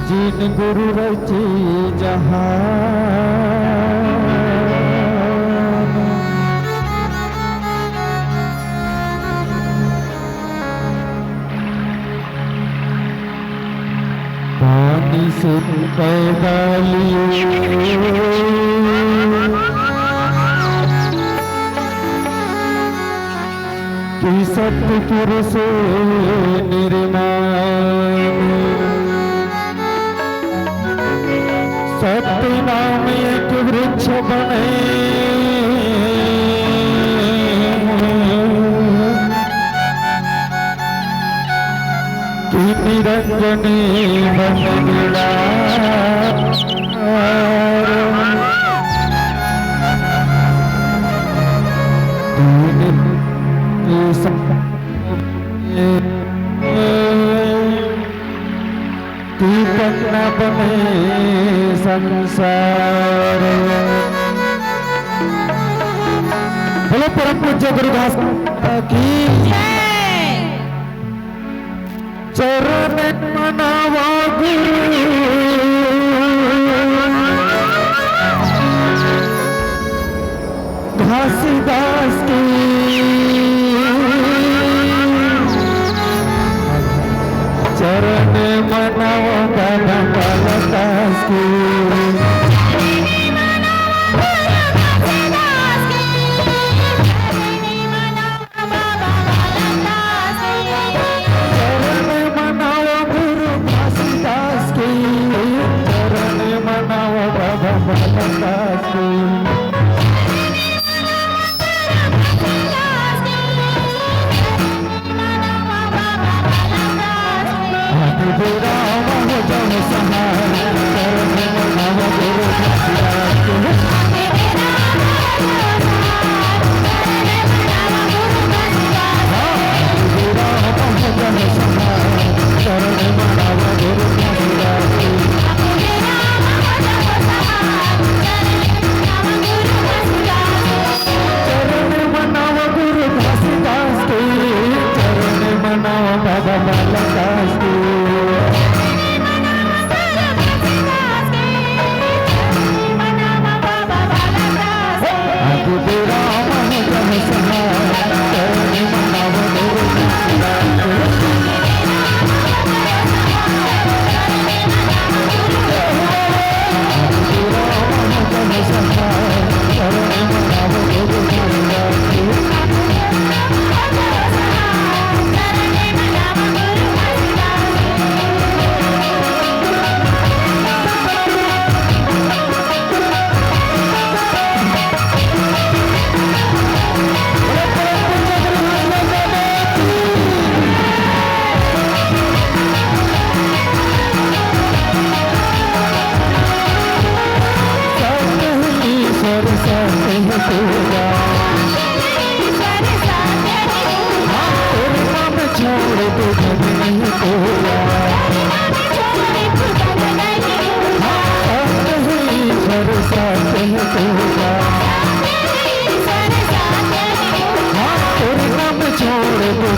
जिन गुरु रची जहान पानी से पैदा लिए कि सतपुर से निर्माण सत्य नाम एक वृक्ष बने कि निरंजनी बन गिरा दीपक न बने संसार। बोलो परम पूज्य गुरुदास की चरण मनावा गुरु घासीदास की चरण मनावा बाबा बालदास की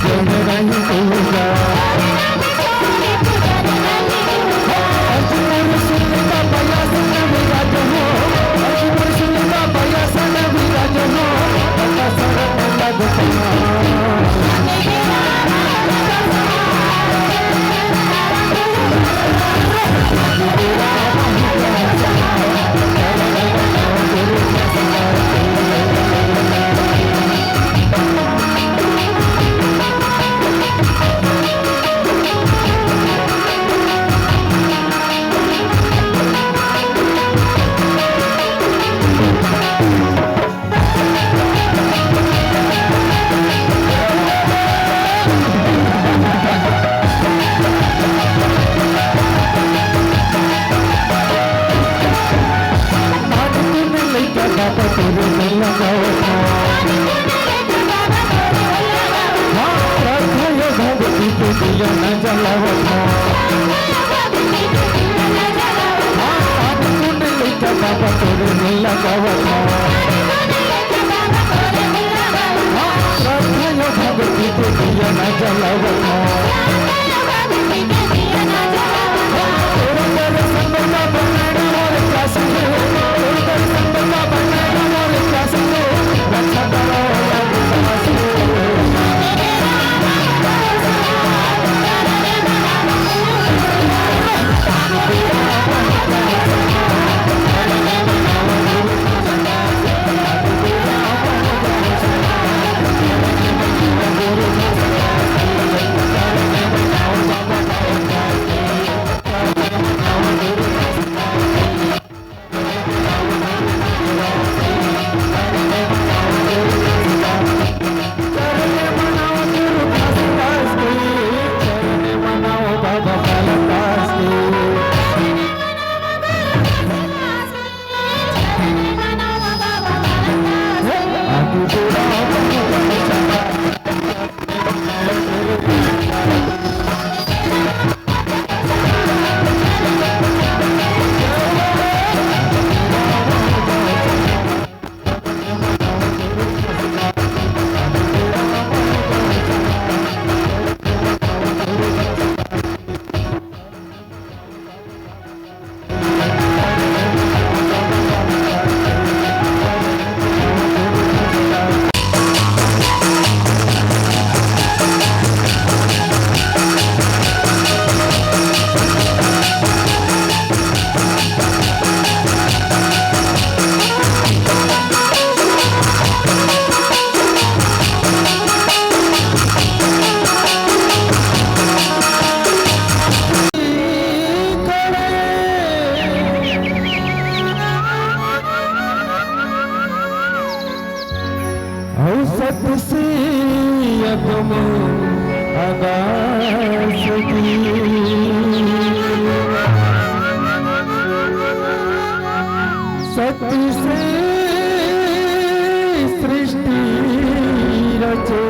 पूजन नहीं पूजा अजमेर सुनता भैया सन विराज हो अजमेर सुनता भैया सन विराज हो बता शरण लगता बाबा तेरे में लगाओ भगवती के दिया न जलाओ बाबा तेरे में लगाओ भगवती के दिया न जलाओ शक्ति से सृष्टि रचे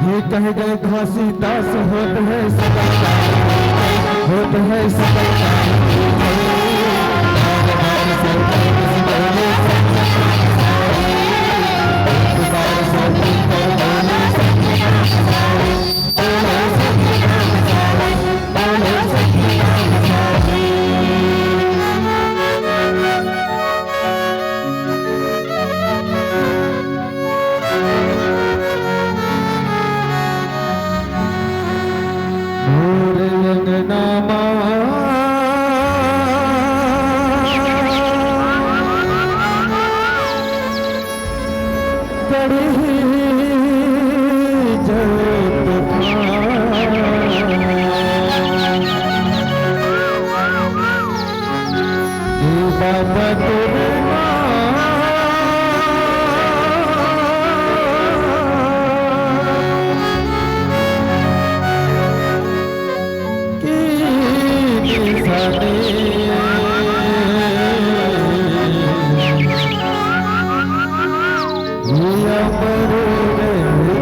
ये कह गए घासीदास होत है सकल होत है सकल Yeah,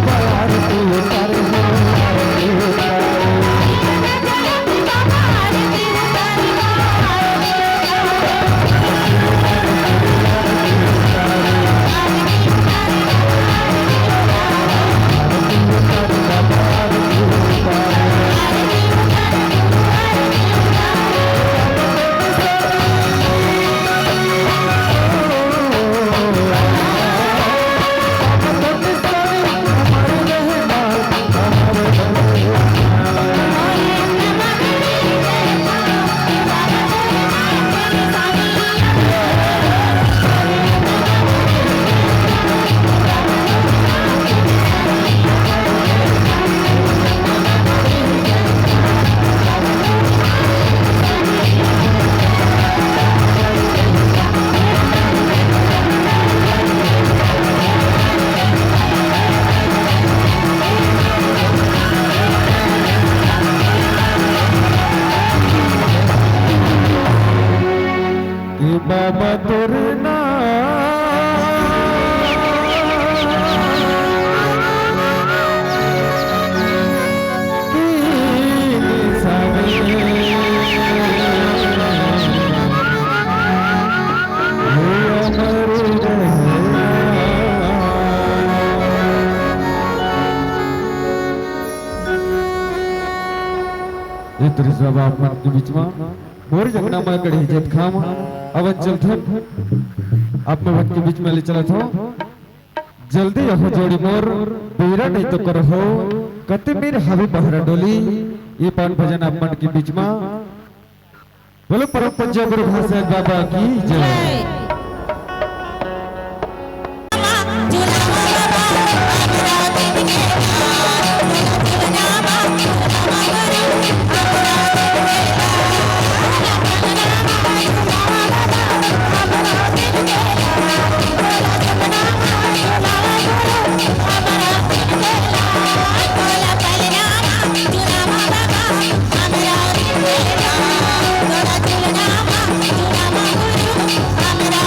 बाबा आरती उतारे हो आरती उतारे बाबा तुरना आप मन के बीच में मोर जगना में कड़ी इज्जत खाम अवध चलते आप में वक्त के बीच में ले चला था जल्दी यह जोड़ी मोर बेरा नहीं तो कर हो कते मेरे हवे बहरा डोली ये पान भजन आप मन के बीच में बोलो परम पंजाब गुरु घास बाबा की जय। Amara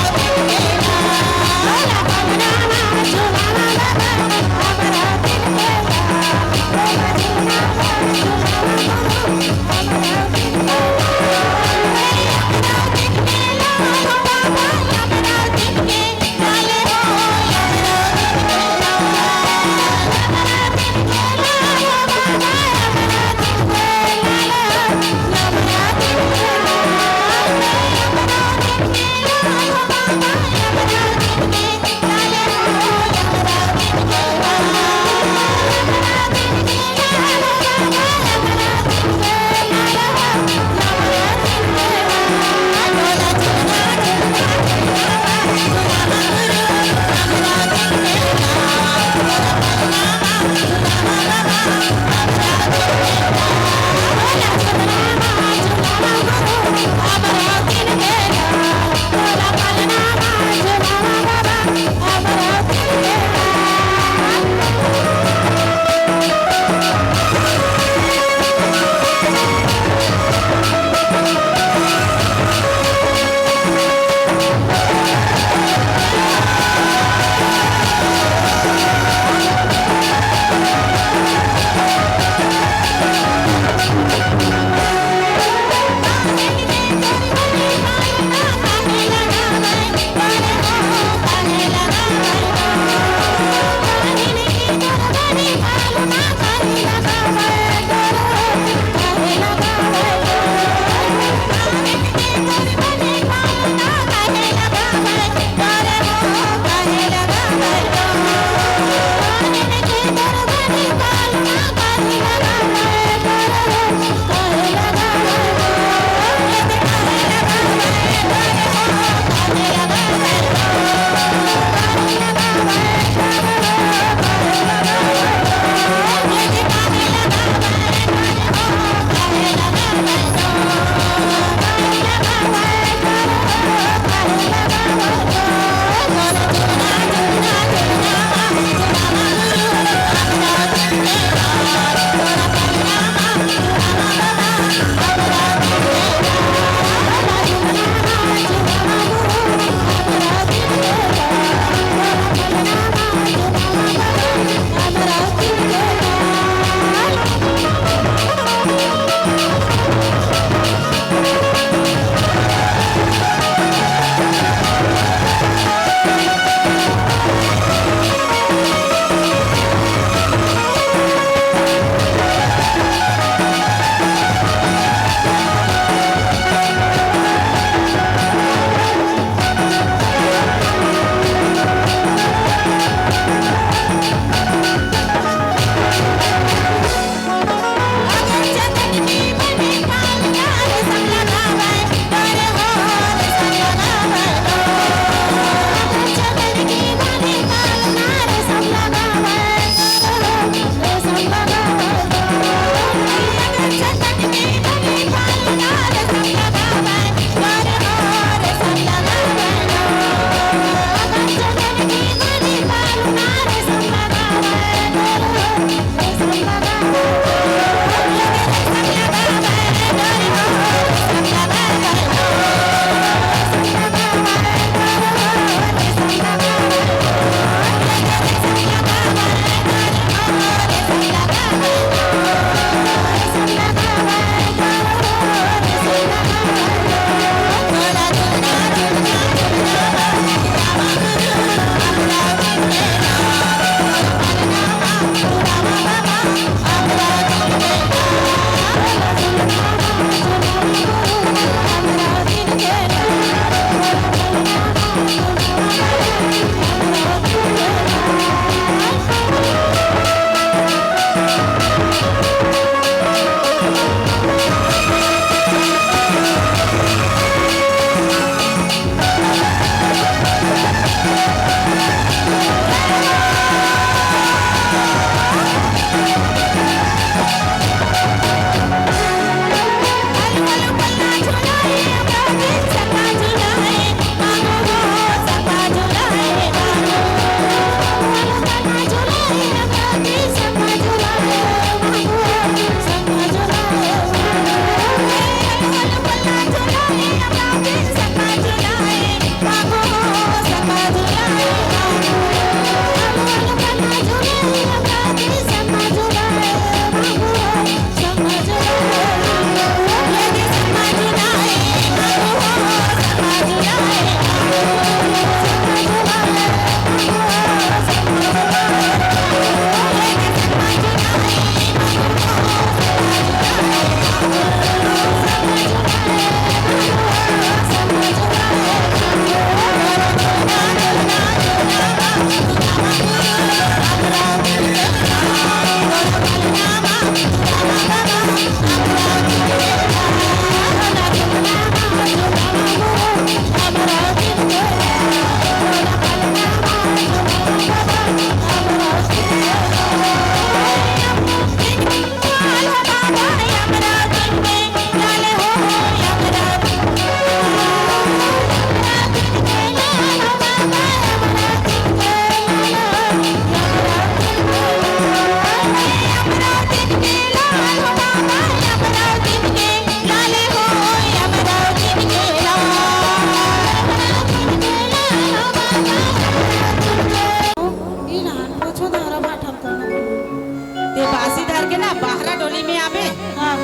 पार के ना बाहरा डोली में आवे। हाँ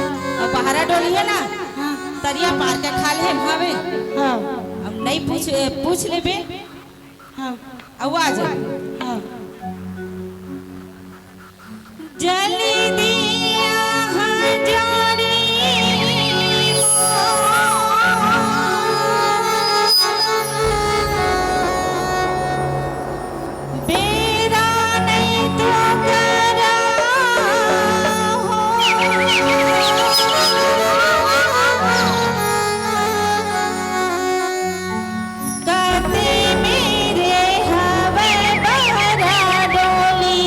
और बाहरा डोली है ना हाँ तरिया पार के खा ले भावे। हाँ अब नहीं पूछ लेबे हाँ आवाज हाँ जली दिया हजारी बेरा नहीं तो करा कहते मेरे हवा बहरा डोली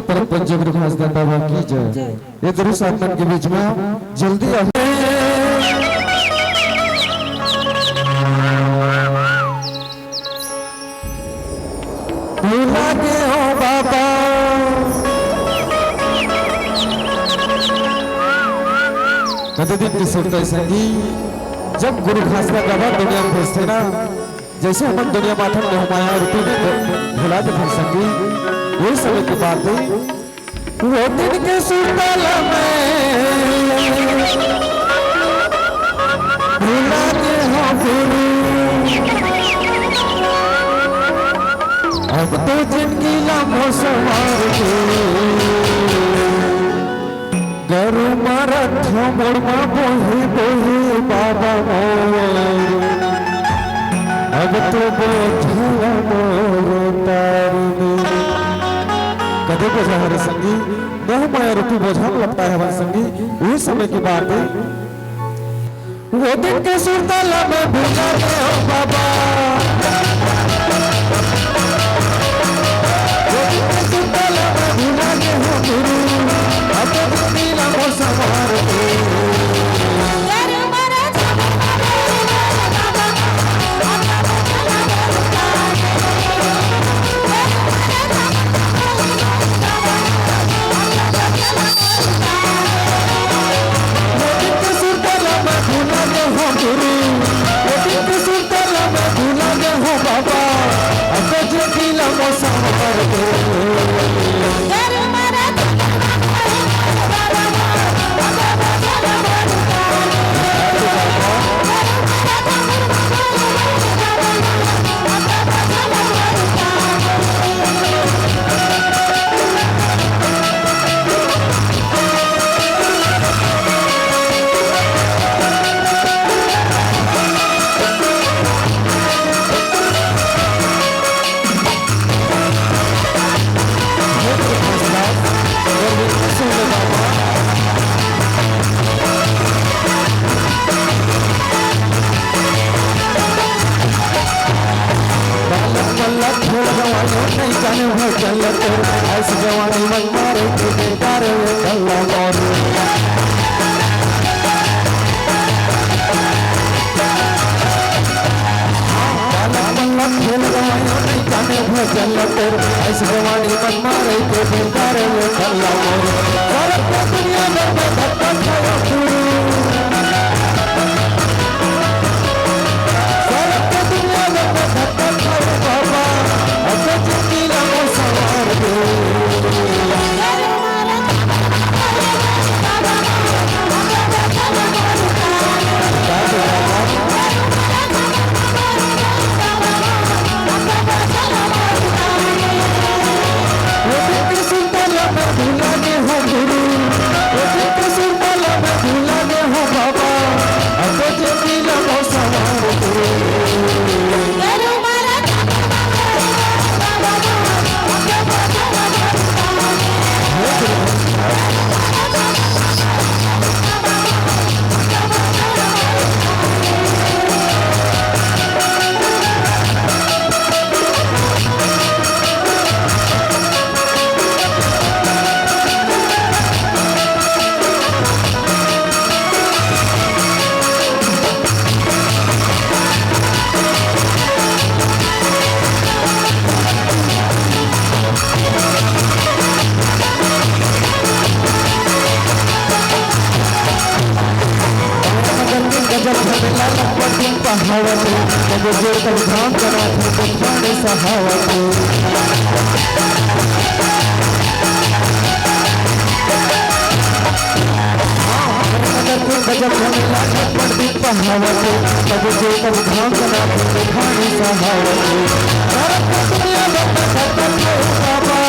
परम पंच गुरु खासदार बाबा की जय। ये गुरु साधन के बीच में जल्दी आ भूला के हो बाबा कदे दिन की सुनता है संगी जब गुरु खासदार बाबा दुनिया में भेजते ना जैसे हम दुनिया माथन में हमाया रूपी में भुला दे फिर संगी वही समय की बात है वो दिन के सुरताल में भुला के हो गुरु अब तो जिंदगी लम्बो सवार के गरु मरथ मोड़मा बोहे बोहे बाबा मोर अब तो बोझल मोर तारने कदे बोझा हमारे संगी न माया रूपी बोझा लगता है हमारे संगी वही समय की बात है वो दिन के सुरताल में भूला के हो बाबा वो दिन के सुरताल में भूला के हो गुरु अब तो नीला वो सवार के ऐसी जवानी मन मारे के बेकार कल्ला मोर खेल गवायो नहीं जाने भजल तोर ऐसी जवानी मन मारे के बेकार कल्ला मोर भारत का दुनिया में धक्का खाया गुरु भारत का दुनिया में धक्का खाया बाबा अब जिंदगी लम्बो सवार के ध्यान करा सहावत गजब पंडित पहावत तब जो तब ध्यान करा सहावत बाबा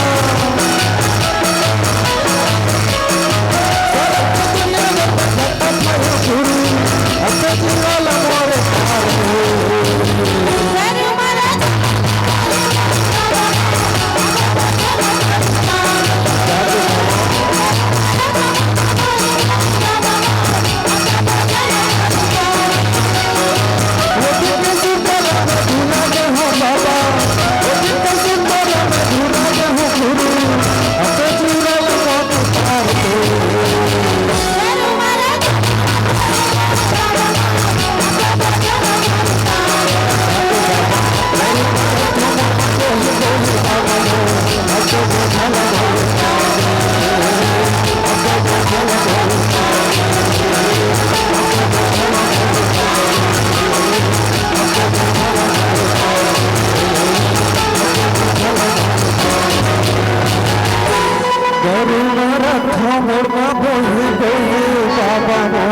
करुणा रखा मोरमा बोले बोले बाबा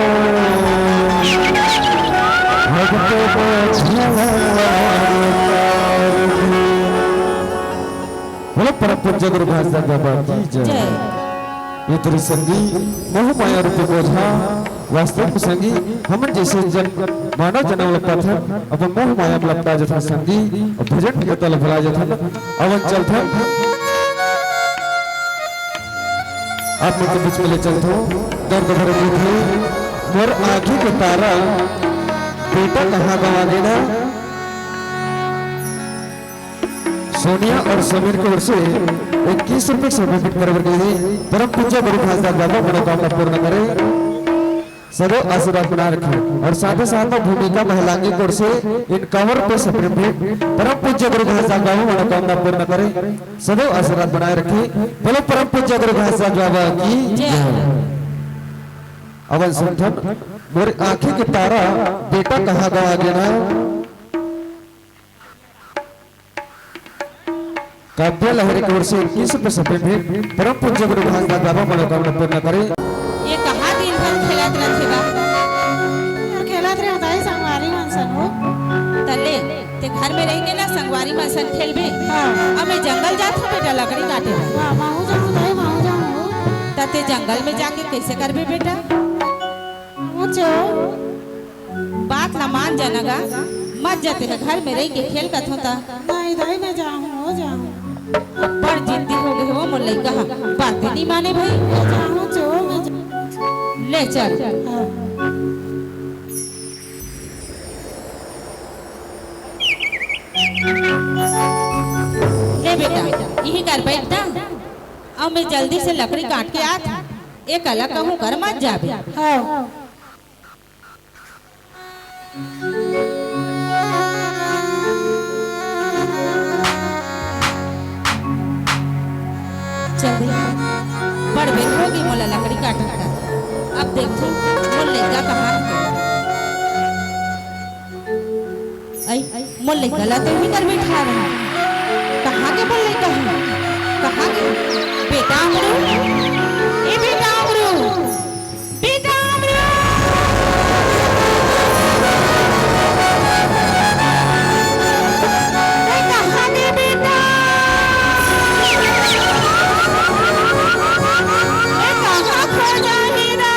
भक्तों को बोलो परम पूज्य गुरु घासदास बाबा की जय। जय ये तेरी संगी मोह माया रूपी बोझा वास्तविक संगी हमन जैसे जन मानव जन्म लगता था अपन मोह माया में लगता जथा संगी और भजन के तल भला जथा अवन चलता आप मुझे बीच में ले चलते दर्द भरे दिल मोर आंखों के तारा बेटा कहाँ गवा देना। सोनिया और समीर की ओर से 21 रुपए समर्पित करवर गए हैं। परम पूज्य गुरु घासदास बाबा मनोकामना पूर्ण करे सदैव आशीर्वाद बना रखे और साथ ही साथ भूमिका महिलांगी की ओर से इन कवर पे समर्पित परम पूज्य गुरु घासदास बाबा मनोकामना पूर्ण करे सदैव आशीर्वाद बनाए रखे। बोलो परम पूज्य गुरु घासदास बाबा की जय। अवन संठन मोर आंखें के तारा बेटा कहाँ गवा देना। काव्य लहरी की ओर से 21 रुपए समर्पित परम पूज्य गुरु घासदास बाबा मनोकामना पूर्ण करे। ये कहाँ दिन भर खेलत रहते बा और खेलत रहता है संगवारी मनसन हो। तले ते घर में रह के ना संगवारी मनसन खेलबे। हाँ अब मैं जंगल जात हूँ बेटा लकड़ी काटे ला। हाँ माहू जाऊँ दाई माहू जाऊँ तते जंगल में जाके कैसे करबे बेटा। मुझे बात ना मान जानगा मत जाते है घर में रह के खेल कत होता। नहीं दाई मैं जाऊँ हो जाऊँ बड़ जिद्दी हो गए हो मोर लइका बातें नहीं माने भाई। मैं जाऊँ जो मैं जाऊँ। ले चल हाँ ले बेटा यही कर बैठना अब मैं जल्दी से लकड़ी काट के आत एक अलग कहूँ कर मत जाबे। हाँ जल्दी बड़ बेर होगी मोला लकड़ी काटत का। अब देखो मोर लइका कहाँ है। आई मोर लइका ला तो ही कर बैठा रहा कहाँ के बोल लइका है कहाँ के बेटा अमरू ए बेटा अमरू बेटा अमरू ए कहाँ के बेटा ए कहाँ खो जानी ना।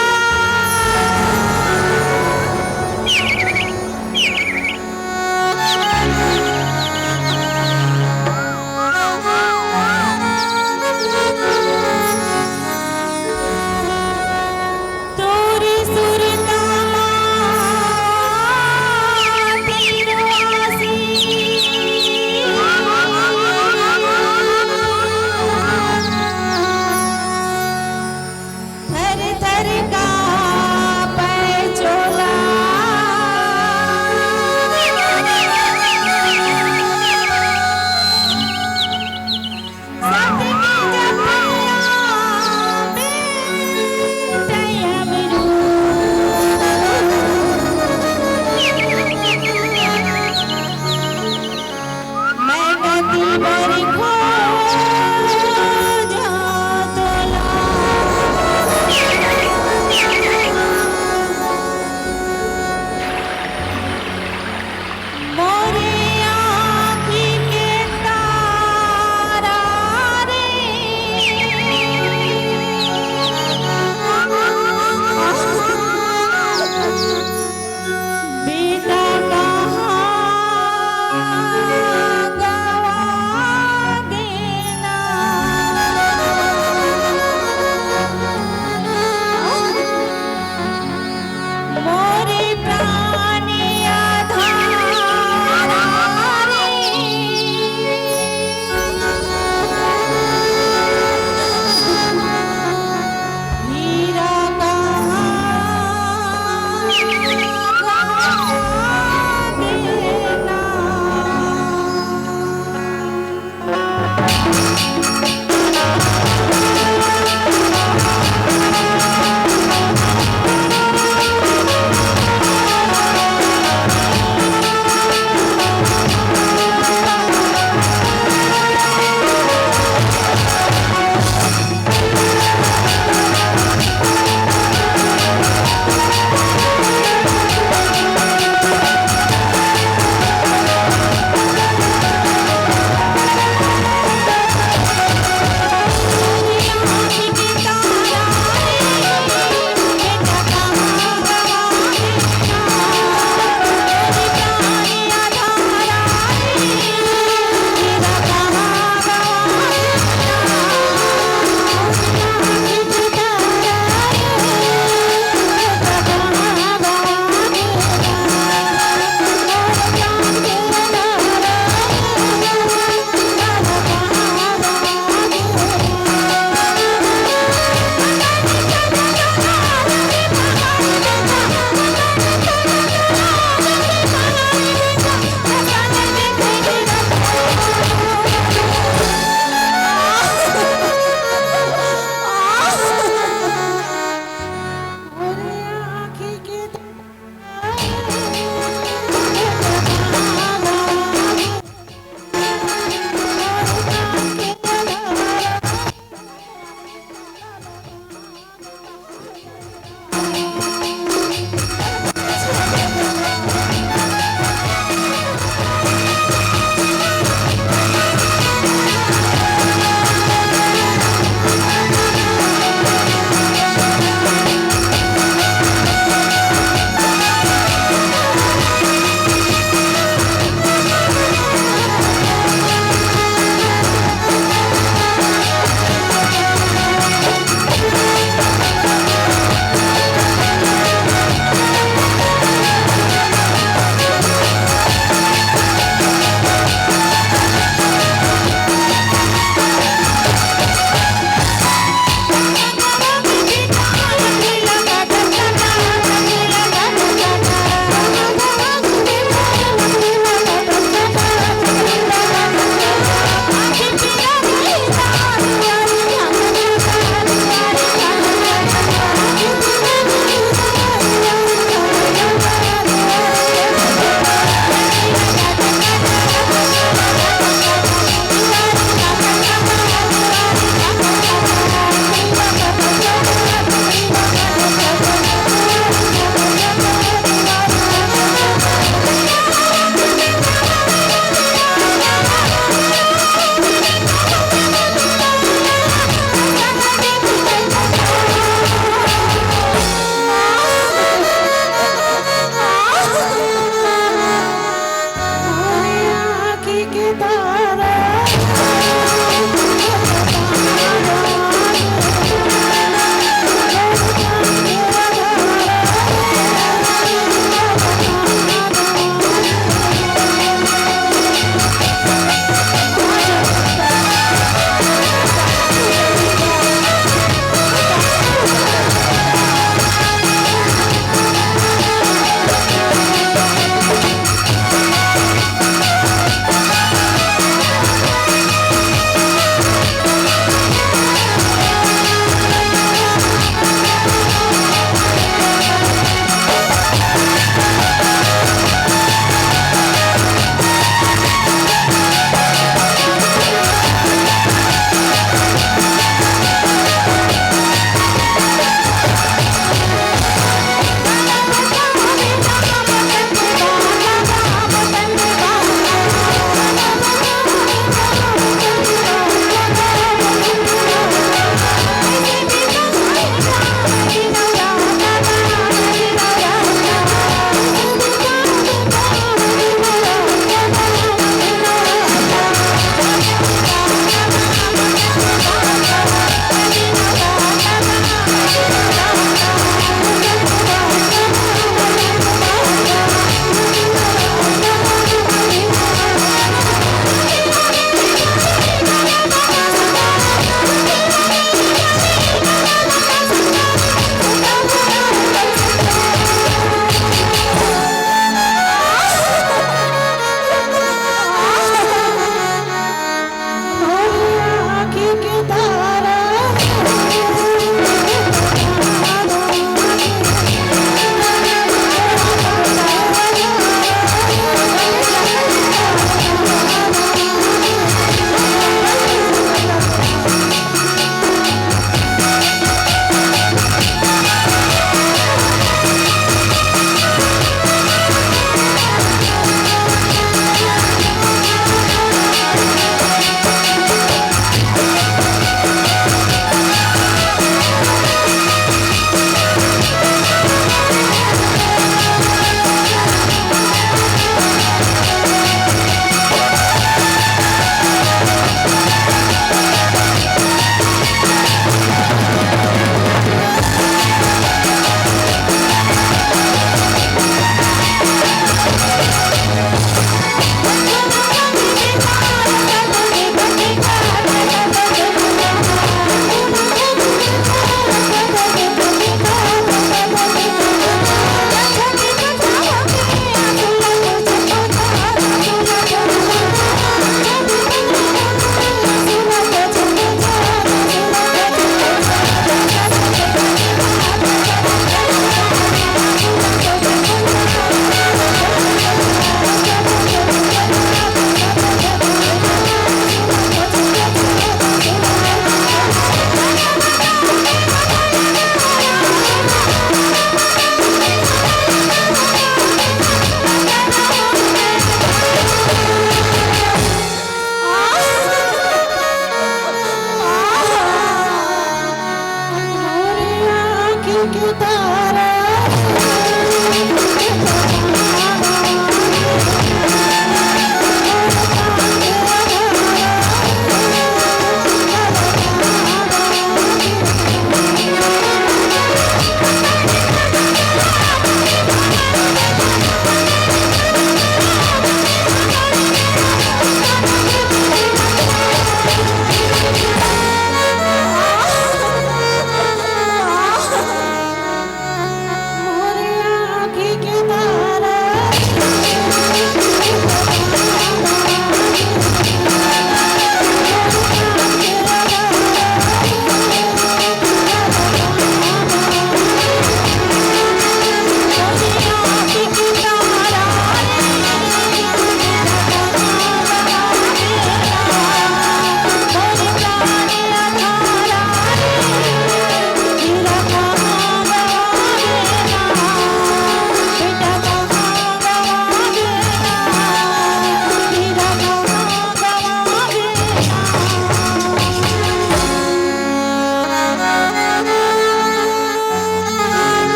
के तारा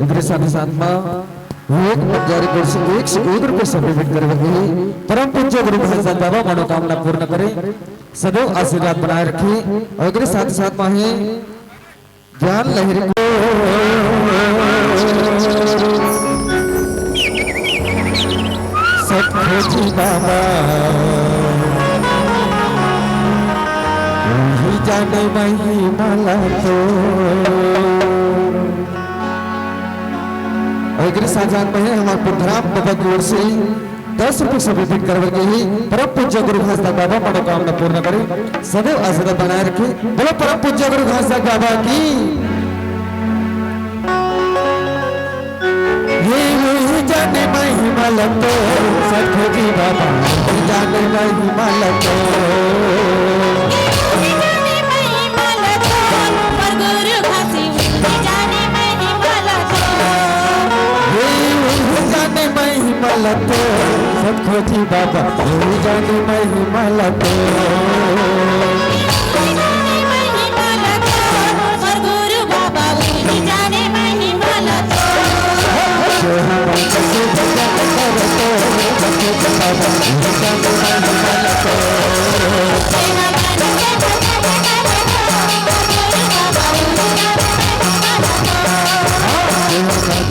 इधर साथ साथ में एक मजारी कुर्सी एक सगोदर को समर्पित करके परम पूज्य गुरु महाराज बाबा मनोकामना पूर्ण करे सदैव आशीर्वाद बनाए रखे और इधर साथ साथ में है ज्ञान लहरी को सतखोजी बाबा ही जाने महिमा तो और साजान में है हमारे पुंधराम बाबा की ओर से 10 रुपये समर्पित करके ही परम पूज्य गुरु घासदास बाबा मनोकामना पूर्ण करे सदैव आशीर्वाद बनाए रखे बोलो परम पूज्य गुरु घासदास बाबा की ये जाने महिमा लतो सतखोजी बाबा जाने महिमा लतो लतो सतखोजी बाबा जाने महिमा लतो गुरु बाबा जाने महिमा लतो जो हम कैसे भजन करतो सतखोजी बाबा जाने महिमा लतो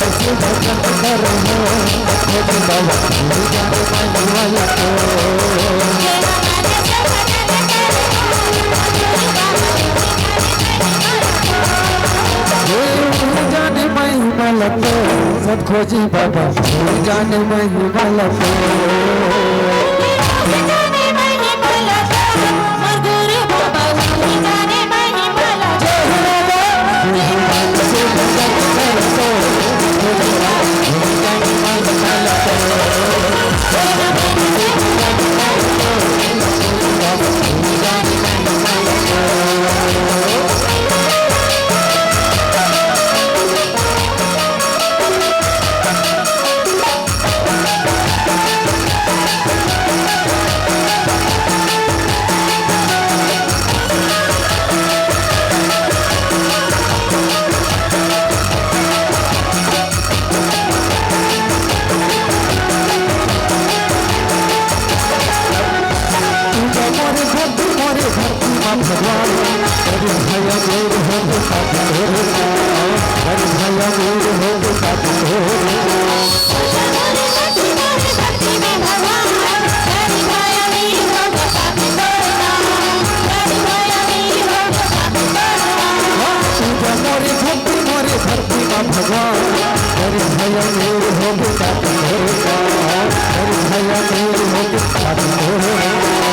कैसे भजन करो सतखोजी बाबा जाने महिमा लतो जाने महिमा लतो सतखोजी बाबा जाने महिमा लतो गुरु बाबा जाने महिमा लतो भगवान अरे भैया मेरे हो के साथ अरे भैया मेरे हो के साथ मोरे भक्ति मोरे भक्ति का भगवान अरे भैया मेरे हो के साथ अरे भैया मेरे हो के साथ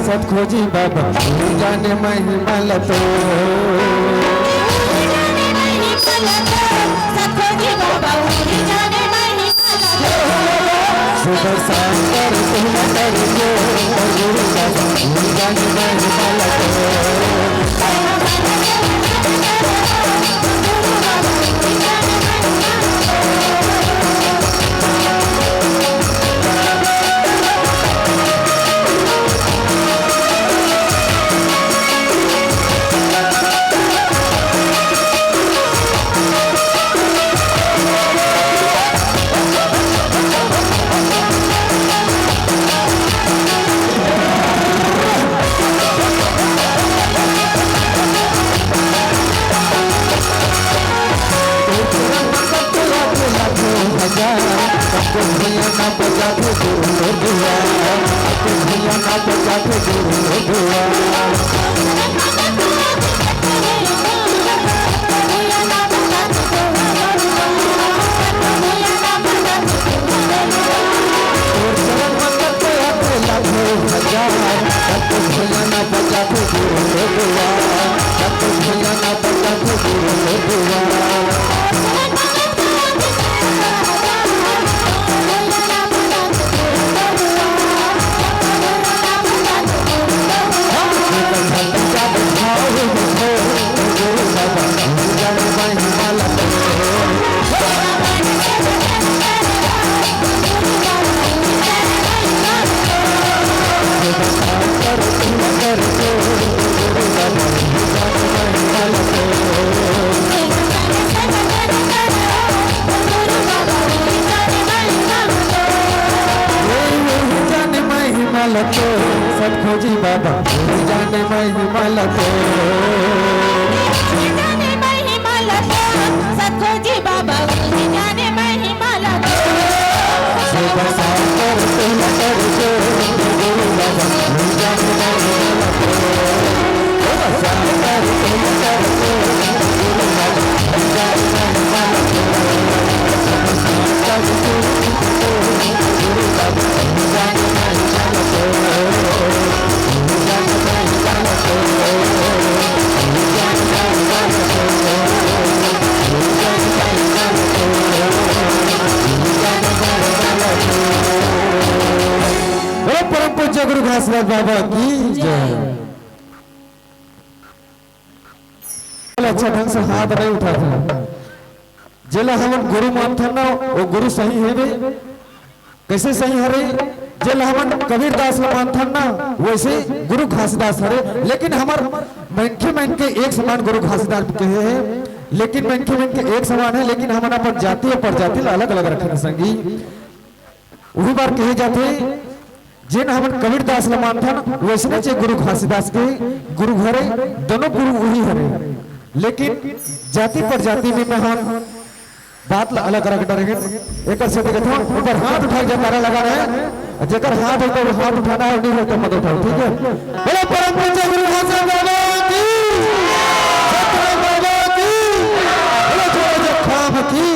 सत खोजी बाबा जाने महिमा लतो सुबह शाम कर तुम कर जो गुरु बाबा जाने महिमा लतो सत खोजी बाबा जाने महिमा लतो सत खोजी बाबा जाने महिमा लतो सुबह शाम कर तुम कर जो गुरु बाबा जाने महिमा लतो सुबह शाम कर तुम कर जो गुरु बाबा जाने महिमा लतो सुबह शाम कर तुम गुरु बाबा जाने महिमा लतो परम पूज्य गुरु घासराज बाबा की जय। अच्छा ढंग से हाथ नहीं उठाते जेला हम गुरु मानते ना वो गुरु सही है वे कैसे सही हरे जेला हम कबीर दास मानते ना वैसे गुरु घासदास हरे लेकिन हमार मन के एक समान गुरु घासदास के है लेकिन मन के एक समान है लेकिन हमारा पर जाति और प्रजाति अलग अलग रखे संगी वही बार कहे जाते जिन हम कबीर दास मानते ना वैसे चे गुरु घासीदास के गुरु घरे दोनों गुरु वही हरे लेकिन जाति पर जाति में हम बात अलग अलग डरेंगे एक से देखो ऊपर हाथ उठाई जब नारा लगा रहे हैं जेकर हाथ होता है हाथ उठाना है नहीं होता मत उठाओ ठीक है बोलो परम पूज्य गुरु घासीदास बाबा की सतनाम बाबा की बोलो जोर खाम की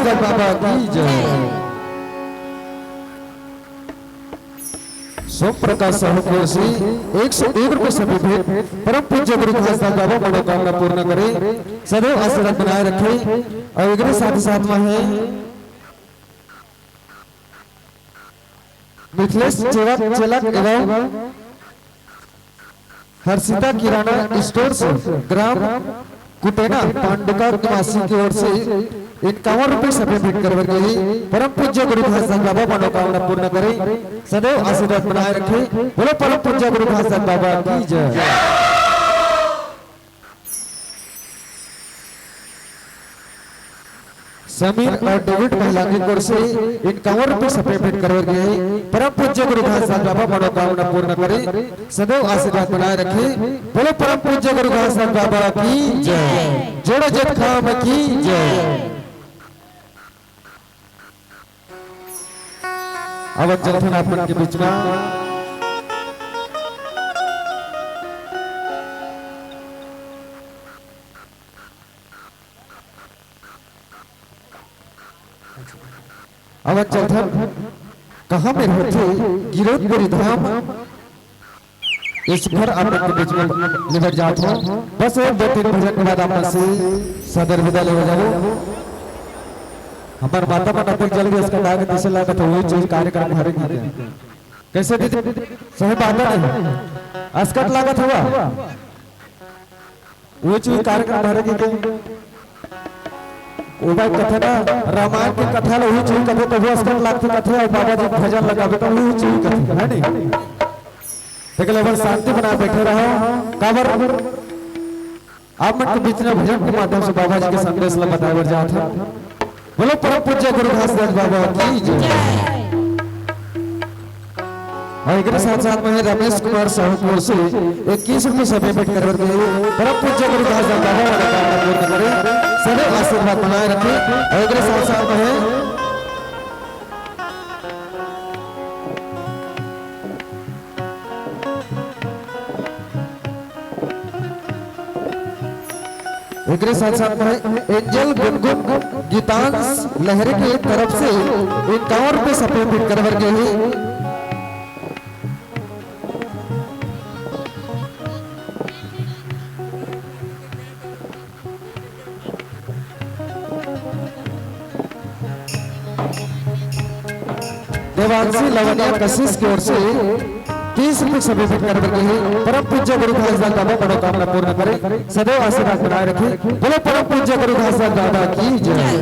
घासदार बाबा की जय। सोम प्रकाश साहू की ओर से 101 रुपये सभी भेंट परम पूज्य गुरु घासदार बाबा मनोकामना पूर्ण करे, सदैव आशीर्वाद बनाए रखे। और एक साथ साथ में है मिथिलेश चेलक एवं हर्षिता किराना स्टोर से ग्राम कुटेना पांडुका निवासी की ओर से 51 रुपये सभी भेंट कर गई। परम पूज्य गुरु घासदार बाबा मनोकामना पूर्ण करे, सदैव आशीर्वाद बनाए रखे। बोलो परम पूज्य गुरु घासदार बाबा की जय। समीर और डेविड महिला की ओर से 51 रुपये सफेद भेंट कर गए। परम पूज्य गुरु घासदार बाबा मनोकामना पूर्ण करे, सदैव आशीर्वाद बनाए रखे। बोलो परम पूज्य गुरु घासदार बाबा की जय। जोड़ो जय खाम की जय। अब चलते हैं अपन के बीच में अब चलते कहाँ में होते गिरोधपुरी धाम। इस घर अपन के बीच में निकट जात हो, बस 2-3 भजन के बाद आप से सदर विदा ले जाओ। हमार माता पिता तक जल्दी इसका लागे दिशा लागे तो वही चीज कार्यक्रम हरे की कैसे दीदी सही बात है। अस्कट लागत हुआ वो चीज कार्यक्रम हरे की ओ भाई कथा ना रामायण की कथा वही चीज कथे तो वो अस्कट लागती कथे और बाबा जी भजन लगावे तो वही चीज कथे है नहीं। देखो लेकिन शांति बना बैठे रहो। काबर आप मन के बीच में भजन के माध्यम से बाबा जी के संदेश ला बताए बर जात है। बोलो परम पूज्य गुरु घासदार बाबा की जय। और एक साथ साथ में रमेश कुमार साहू की ओर से 21 रुपये सभी भेंट कर गए। परम पूज्य गुरु घासदार बाबा मनोकामना पूर्ण करे, सदैव आशीर्वाद बनाए रखे। और एक साथ साथ में एक साथ साथ में एंजल गुनगुन गीतांश लहरी की तरफ से 51 रुपये सफेद भेंट कर गए। देवांशी लवनिया कशिश की ओर से 30 रुपये सभी भेंट कर गए। परम पूज्य गुरु घासदार बाबा मनोकामना पूर्ण करे, सदैव आशीर्वाद बनाए रखे। बोलो परम पूज्य गुरु घासदार बाबा की जय।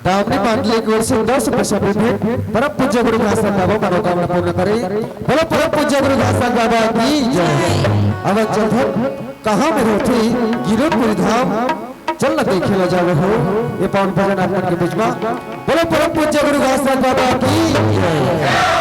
दामनी पांडली की ओर से 10 रुपये सभी भेंट परम पूज्य गुरु घासदार बाबा मनोकामना पूर्ण करे। बोलो परम पूज्य गुरु घासदार बाबा की जय। अब चल कहाँ में होती गिरोधपुरी धाम, चल न देखे ला जाओ हो ये पावन भजन आपन के बीच में। बोलो परम पूज्य गुरु घासदार बाबा की जय।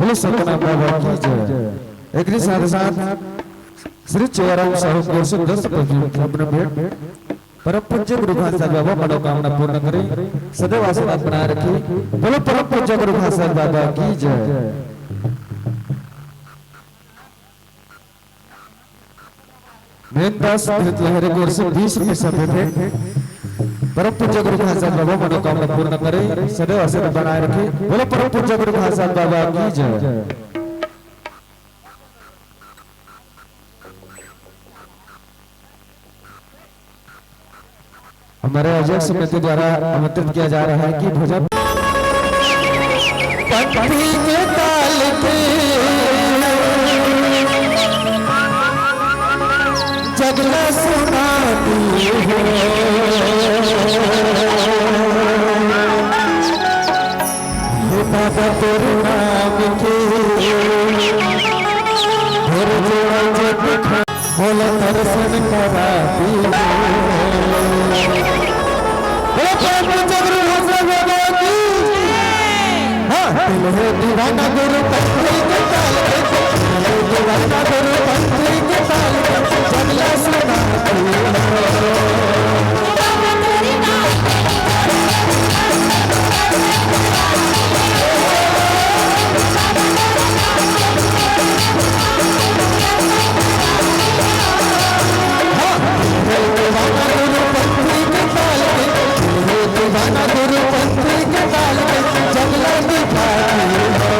बोलो सतनाम बाबा की जय। एक साथ साथ श्री चेवराम साहब की ओर से 10 रुपये अपने भेंट परम पूज्य गुरु घासाल बाबा मनोकामना पूर्ण करें, सदैव आशीर्वाद बनाए रखें। बोलो परम पूज्य गुरु घासाल बाबा की जय। मेनदास लहरे की ओर से 20 रुपये सभ्य भेंट परम पूज्य गुरु घासाल बाबा मनोकामना पूर्ण करें, सदैव आशीर्वाद बनाए रखें। बोलो परम पूज्य गुरु घासाल बाबा की जय। हमारे अजय समिति द्वारा आमंत्रित किया जा रहा है कि भजन पंथी के ताल पे जगला सुनाती हो, हे बाबा तेरे नाम के हर जोड़ा जग बोला दर्शन कराती हो। दीवाना गुरु पंथी के ताल पे, दीवाना गुरु पंथी के ताल पे जगला सुनाती दीवाना गुरु पंथी के ताल पे जगला दिखाती हो।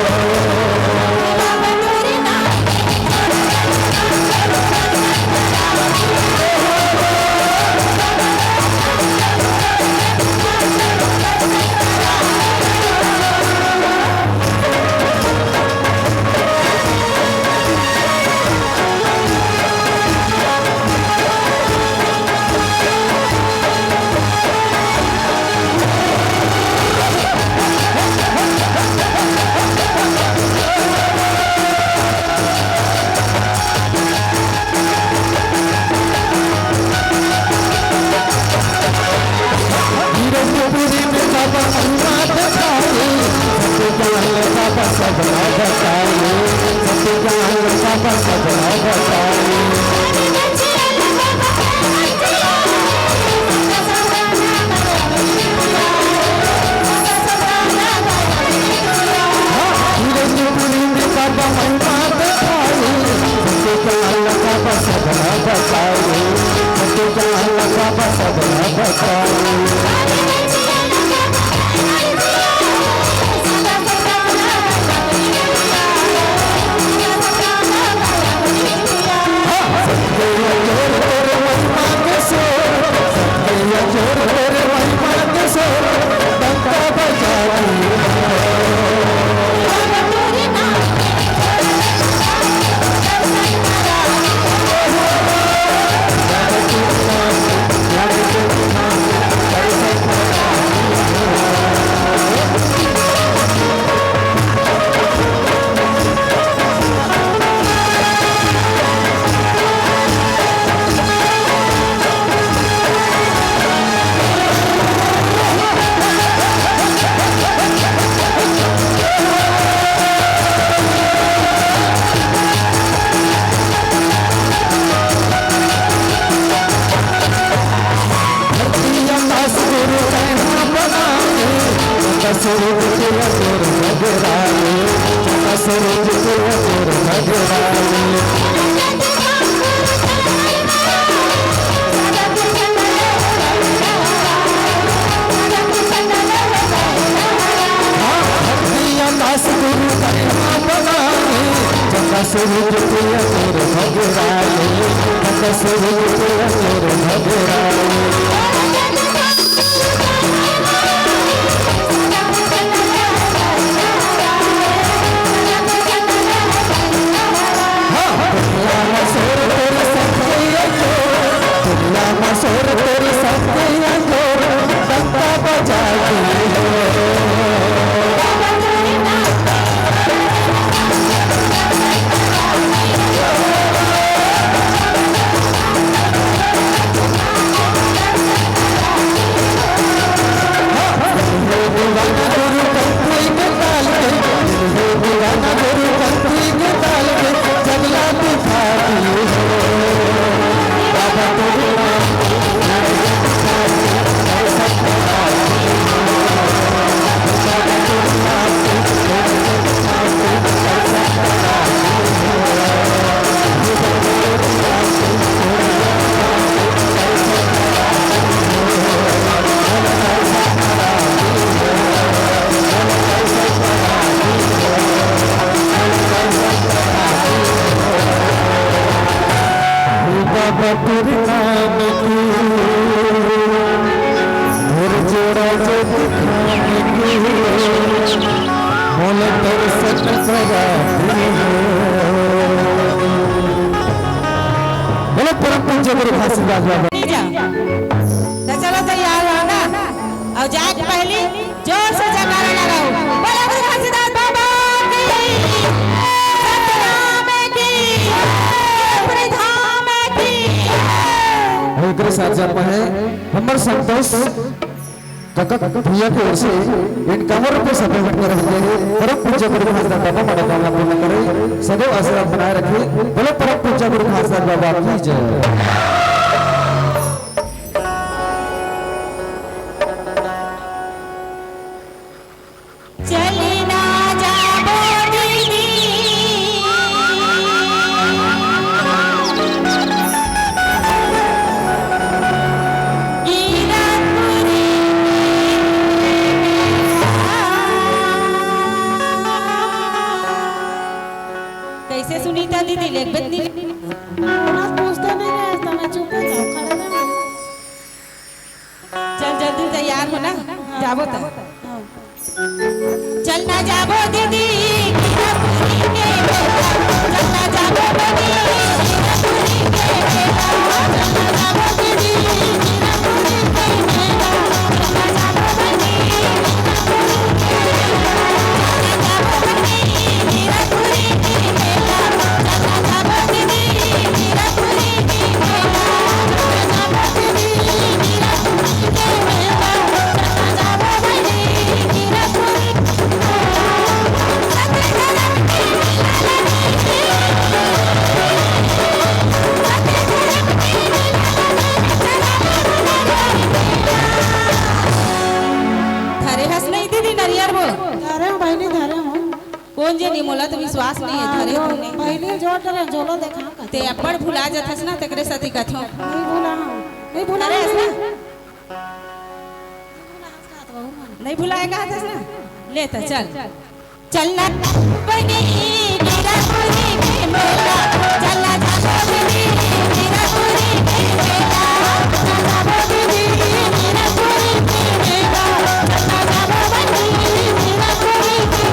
बटुर नाम की और जोड़ा जो दिखाने की मोल दर्शन कराती है। बोलो परम पूज्य गुरु घासीदास बाबा। नहीं जाओ तो चलो तैयार हो ना और जाके पहले जोर से जयकारा लगाओ। बोलो गुरु घासीदास बाबा की, सतनाम की, अपने धाम की। एक साथ जापा है हमर संतोष ककक भैया की ओर से इन कमर पे सब भेंट कर रहे हैं। परम पूज्य गुरु घासीदास बाबा मनोकामना पूर्ण करे, सदैव आशीर्वाद बनाए रखे। बोलो परम पूज्य गुरु घासीदास बाबा की जय। चली ना जाबो दीदी, गिरपुरी कैसे सुनीता दीदी लेख बदली आज पूछते नहीं रहे तो मैं चुप हो जाऊं, खड़े नहीं रहे। चल जल्दी तैयार हो ना, जाबो तो हाँ। चलना जाबो दीदी गिरपुरी के बेटा, चलना जाबो दीदी गिरपुरी के बेटा, चलना जाबो दीदी गिरपुरी के बेटा, चलना जाबो दीदी गिरपुरी के बेटा, चलना जाबो दीदी गिरपुरी के बेटा, चलना जाबो दीदी गिरपुरी के बेटा, चलना जाबो दीदी गिरपुरी धरे हंस नहीं दीदी नरियर वो धरे हूँ बहनी, धरे हूँ। कौन जे नहीं मोला तो विश्वास नहीं है धरे जो तूने बहनी जो डरे जोलो देखा का। ते अप्पड़ भुला जाथस ना तकरे साथी कथो नहीं भूला हूँ, नहीं भूला अरे हूँ, ऐसा नहीं भूला हंस का तो बहु नहीं भुलाएगा हथस ना ले तो चल चलना बनी गिरपुरी के मेला, चलना जाबो दीदी गिरपुरी के मेला, चलना जाबो दीदी गिरपुरी के मेला, चलना जाबो बनी गिरपुरी के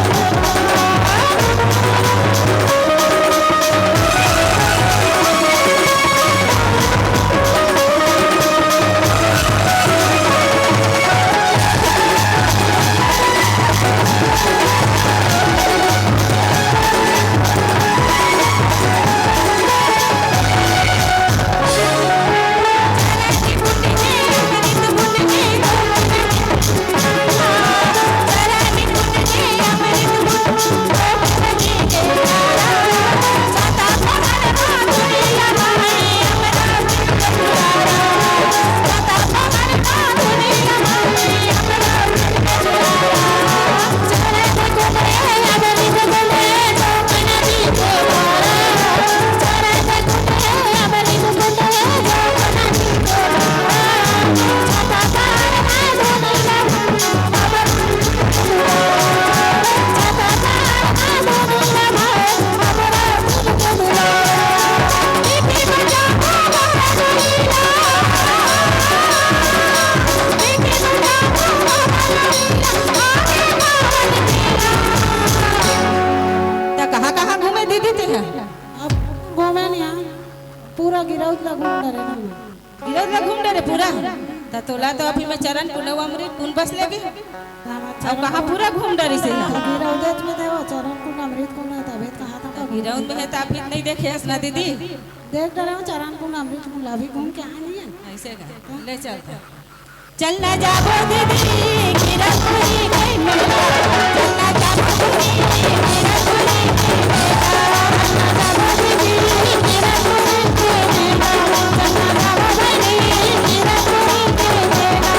ता तोला तो अभी मैं चरण पुनव अमृत पुन बस लेगे अब कहाँ पूरा घूम डरी से गिरौदेत में देवो चरण कुंड अमृत कुंड तबे कहा था गिरौद में है तो अभी नहीं देखे हस ना दीदी देख डरे चरण कुंड अमृत कुंड अभी घूम के आए नहीं है ऐसे का ले चल चलना जाबो दीदी गिरपुरी के मेला, चलना जाबो दीदी गिरपुरी के मेला, चलना जाबो दीदी गिरपुरी के मेला, चलना जाबो दीदी गिरपुरी के मेला।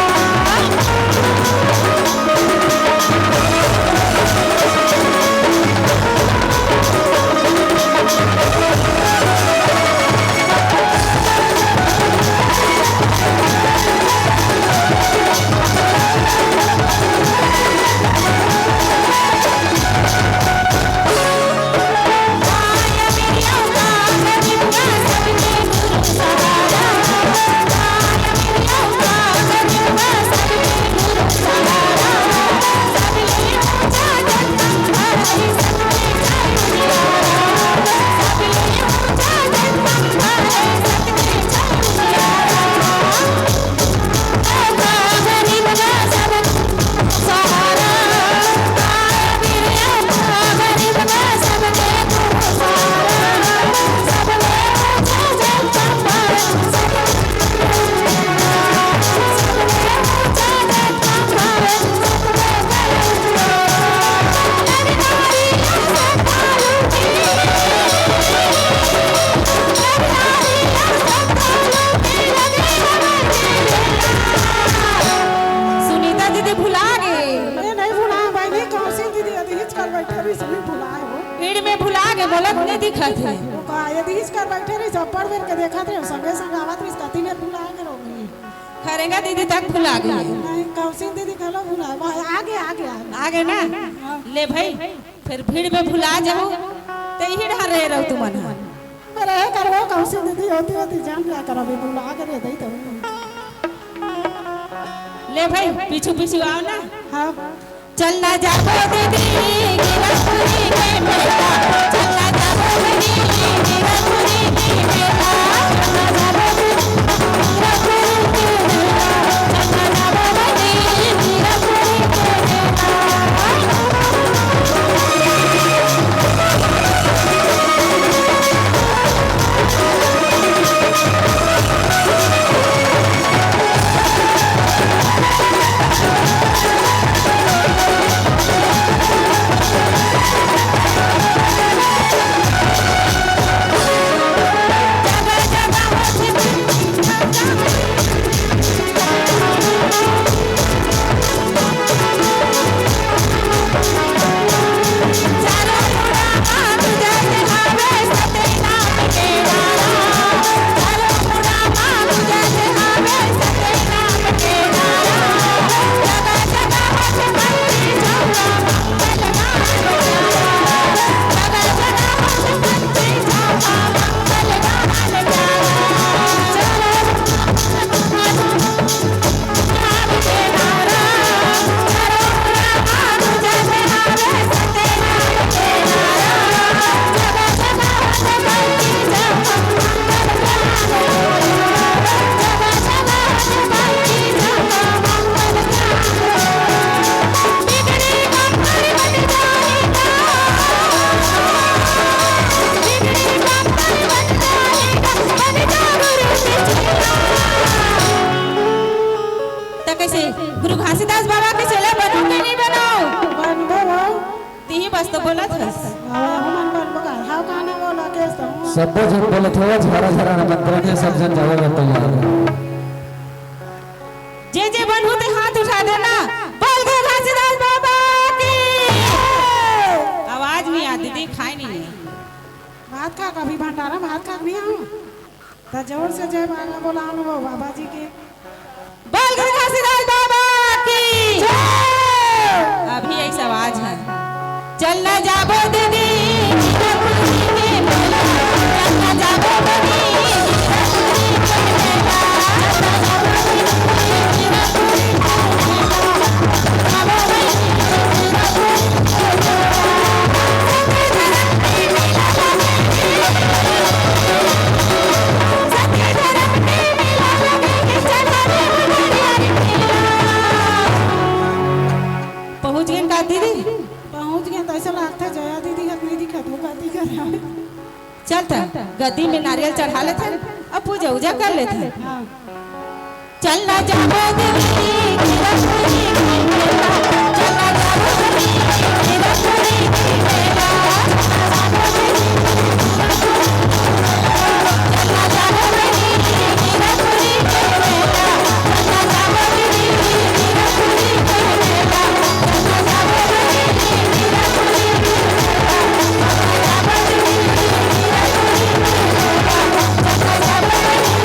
भीड़ में भुला के बोलत नहीं दिखत है। वो का यदि हिच कर बैठे रही चप्पड़ बेर के देखा थे संगे संग आवत रही कति में भुला के रोगी खरेगा दीदी तक भुला गई नहीं कौशिक दीदी कहलो भुला आगे आगे आगे ना ले भाई फिर भीड़ में भुला जाओ तो यही ढार रहे रहो तुम मन अरे करबो कौशिक दीदी होती होती जान क्या करो भी भुला के रे दई तो ले भाई पीछू पीछू आओ ना। हां चलना जाबो दीदी गिरपुरी के मेला चलना जाबो दीदी गिरपुरी के मेला चलना जाबो दीदी गिरपुरी के मेला चलना जाबो दीदी गिरपुरी कैसे गुरु घासीदास बाबा के चेला बनो के नहीं बनाओ बनबो तीही बस तो बोलत हस हम बनबो का हां काने बोला केस तो सब जन बोलत हो झरा झरा मंत्र ने सब जन जावे तैयार जे बनू ते हाथ उठा देना बोल गुरु घासीदास बाबा की आवाज नहीं आती दीदी खाई नहीं भात खा कभी भंडारा भात खा भी आऊं तो जोर से जय बाबा बोला लो बाबा जी के बोल गुरु घासीदास बाबा की अभी ऐसा आवाज है चलना जाबो दीदी गिरपुरी के मेला चलना जाबो दीदी गिरपुरी के मेला चलना जाबो दीदी गिरपुरी के मेला जाबो दीदी गिरपुरी के पहुंच गए का दीदी पहुंच गए तो ऐसा लगता जया दीदी हाथ नहीं दिखा तो गति कर चलता गद्दी में नारियल चढ़ा लेते अब पूजा उजा कर लेते हां चलना जाबो दीदी गिरपुरी के मेला चलना जाबो दीदी गिरपुरी के मेला चलना जाबो दीदी गिरपुरी के मेला चलना जाबो दीदी गिरपुरी के मेला चलना जाबो दीदी गिरपुरी के मेला चलना जाबो दीदी गिरपुरी के मेला चलना जाबो दीदी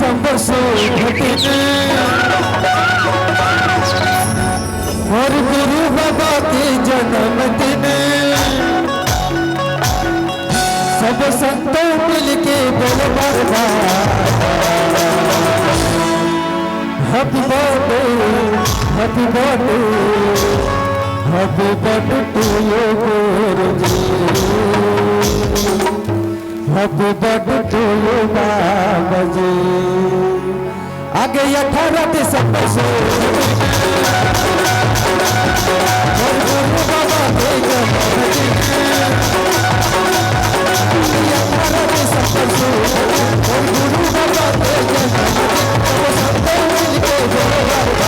सब शोभतिन और गुरु बाबा के जन्मदिन सब संतों मिलके बोल बरबा happy birthday happy birthday happy birthday to you गुरुजी हैप्पी बर्थडे टू यू बाबा जी आगे 18 दिसंबर से और गुरु बाबा के जन्मदिन 18 दिसंबर से और गुरु बाबा के जन्मदिन वो संतों मिलके बोले बरबा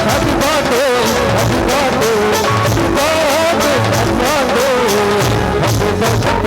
happy birthday happy birthday happy birthday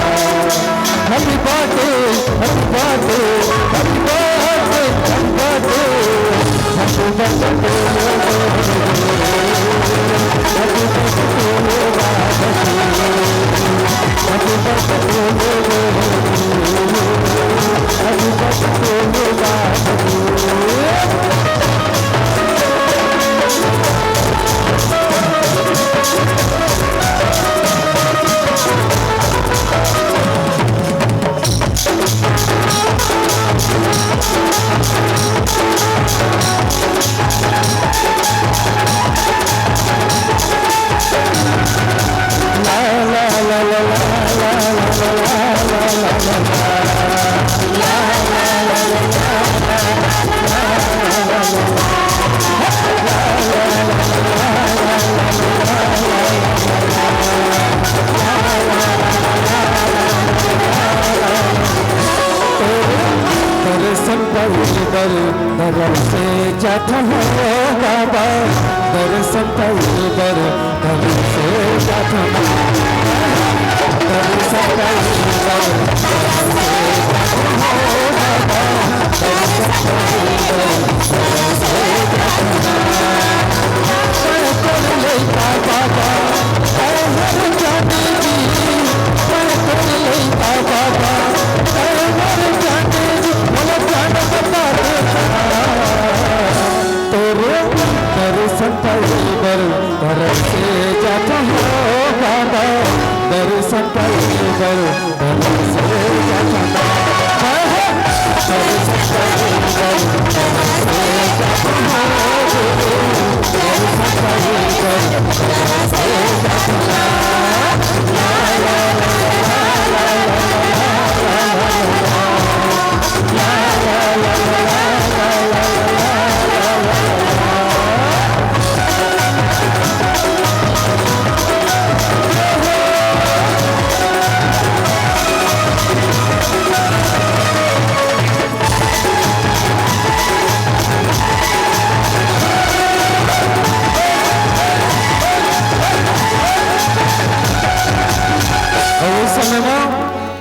Happy birthday, happy birthday, happy birthday. बर दर से जात हो बाबा दर्शन पाई बर दर से जात हो दर्शन पाई बर दर से जात हो बाबा दर्शन पाई बर दर से जात हो बाबा हर जाने जी पर कर लेता बाबा हर जाने जी बोले जान बता तेरे दर्शन पाई बर दर से जाता हो बाबा दर्शन पाई बर दर से जाता हो दर्शन पाई बर दर से जाता हो दर्शन पाई बर दर से जाता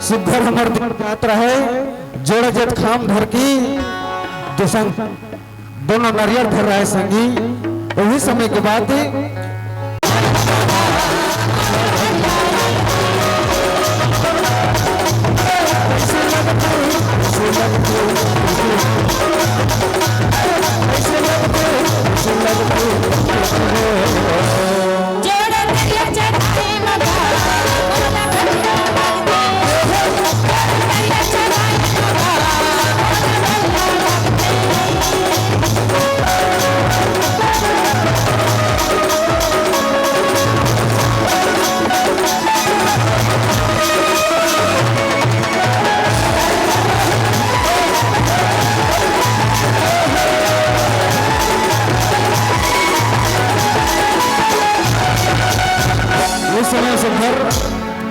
सुधर हमर यात्रा है जोड़ा जत खाम धर की दोनों नारियल धर रहा है संगी वही समय के बाद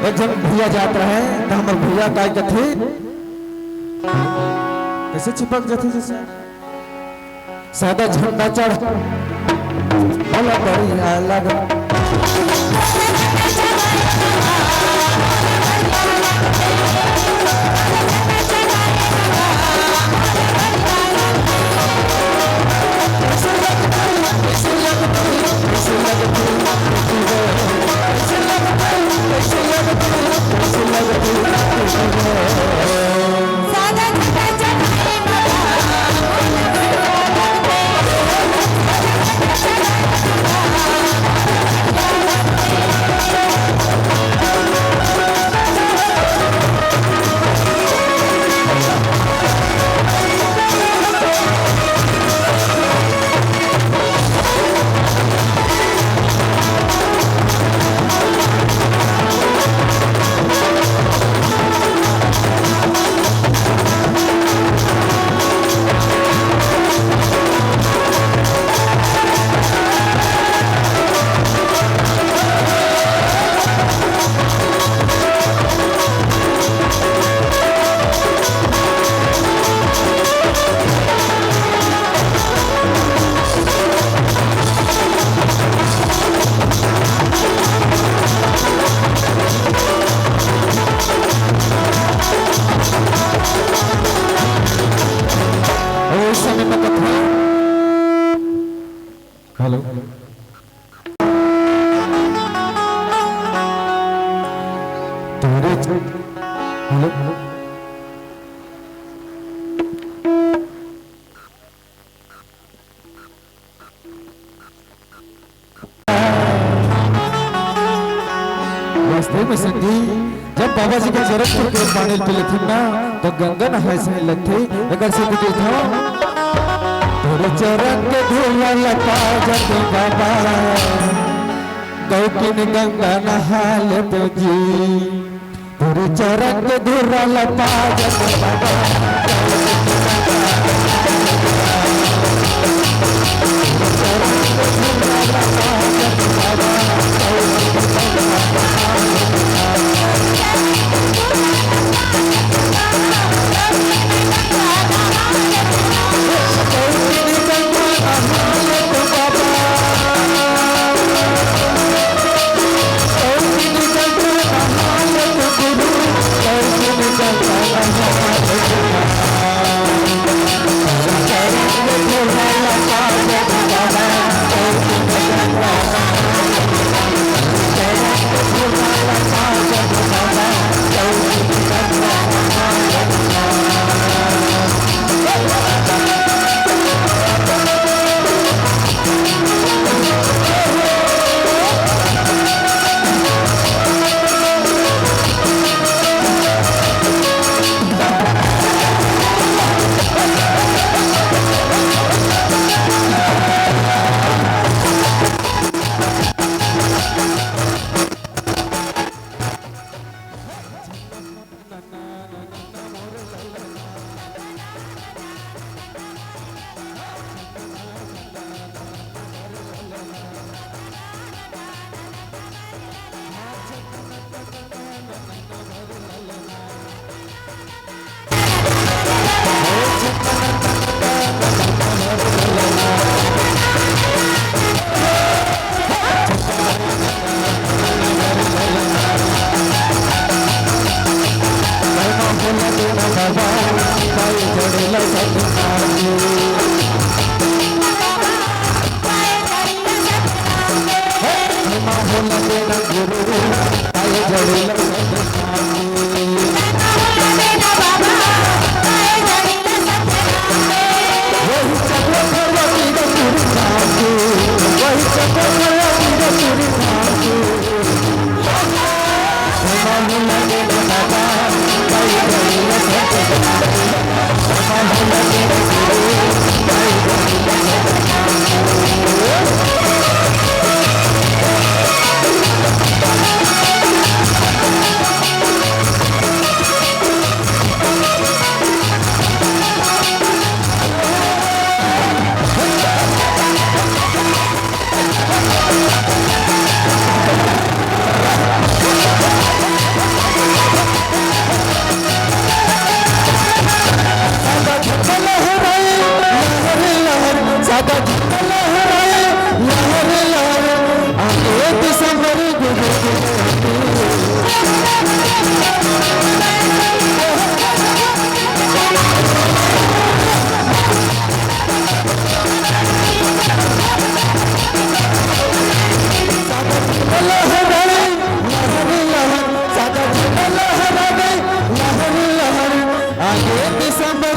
एक जन भैया जाता है तो हमारे भैया काय कथे कैसे चिपक जाते जैसे सादा झंडा चढ़ भला बढ़िया लगा हेलो तुम्हारे हेलो रास्ते में संगी जब बाबा जी का जरूरत के पानी पी लेते ना तो गंगा नहाए से लगते अगर से देखो तोरे चरण के धुआ लपा जत बाबा गौकिन गंगा नहा ले तो जी तोरे चरण के धुआ लपा जत बाबा सादा झंडा लहराए लहर लहर आगे दिसंबर आगे दिसंबर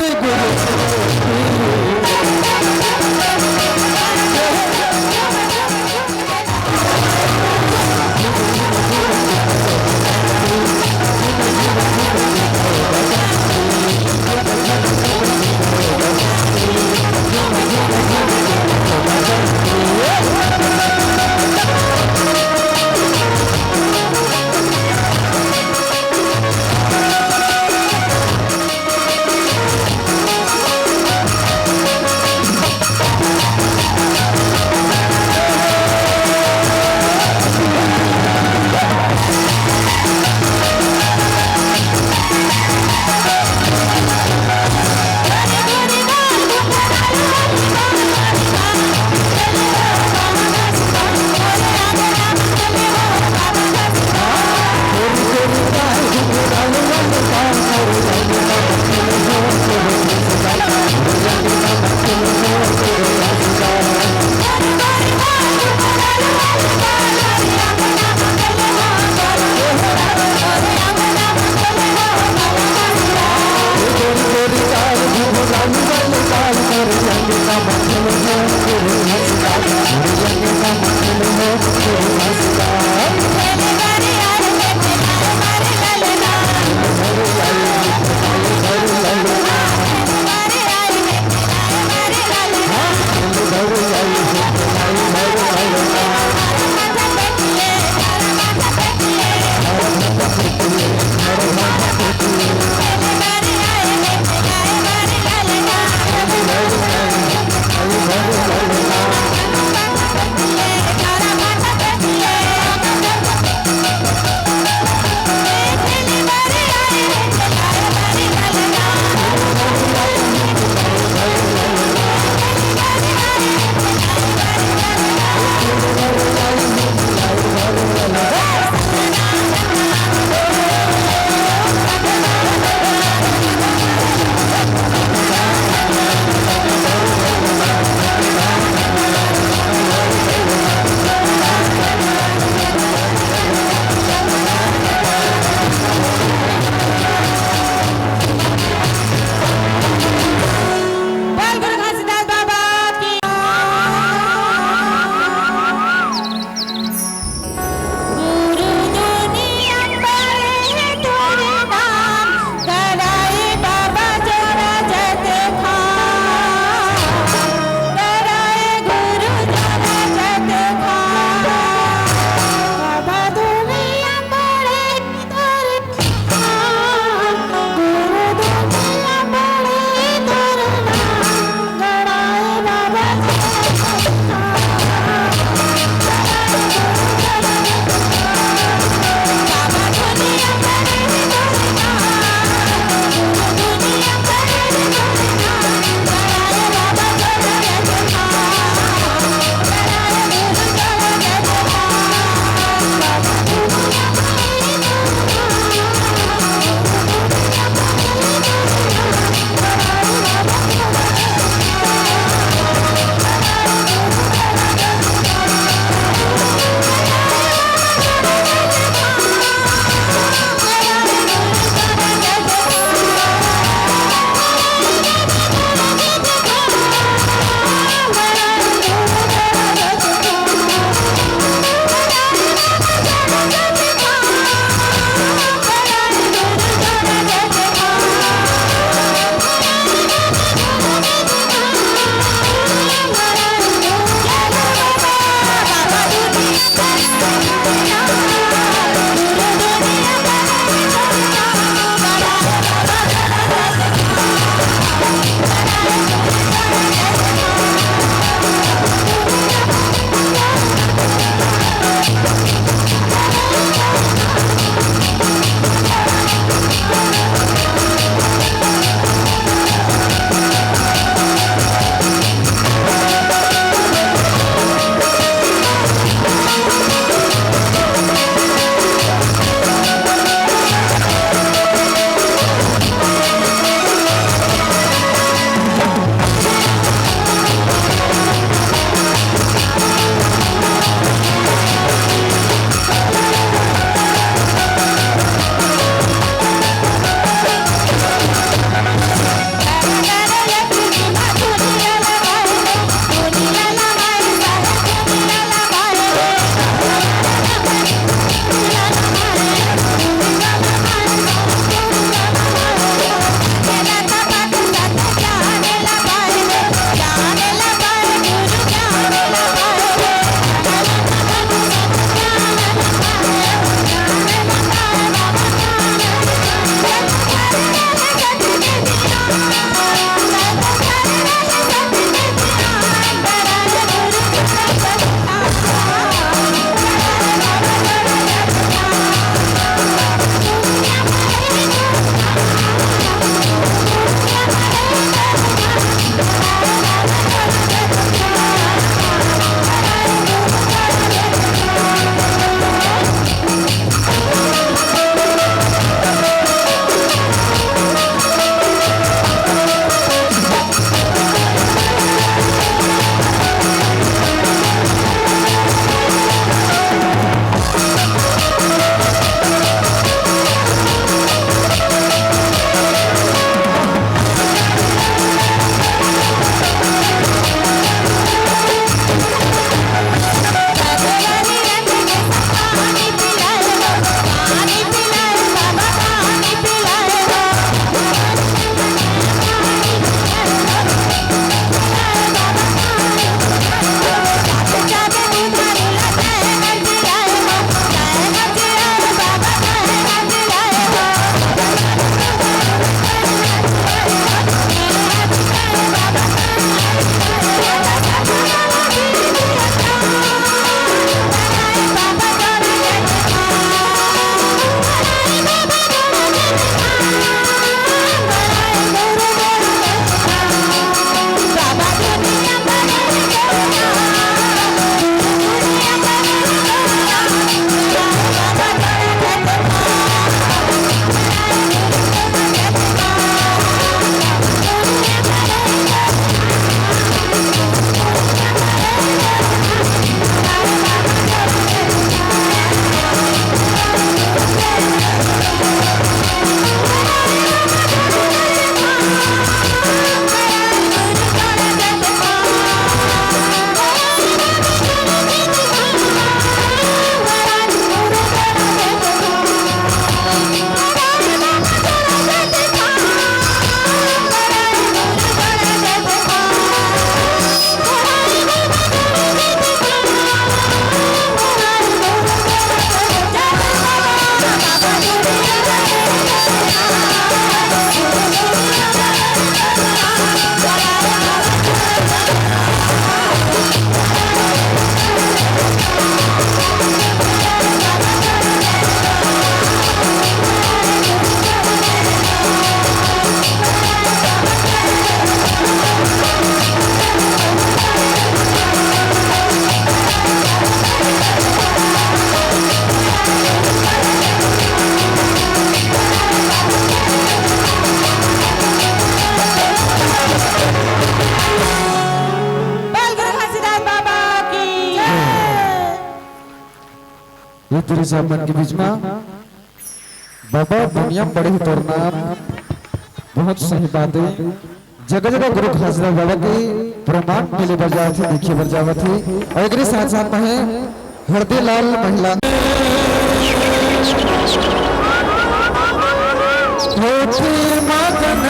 भोजपुरी साहब मन के बीच में बाबा दुनिया में बड़े ही तोर नाम बहुत सही बात है। जगह जगह गुरु खासदार बाबा की प्रमाण मिले बजाए थे, देखिए बजावा थी। और एक साथ साथ में है हरदी लाल महिला मगन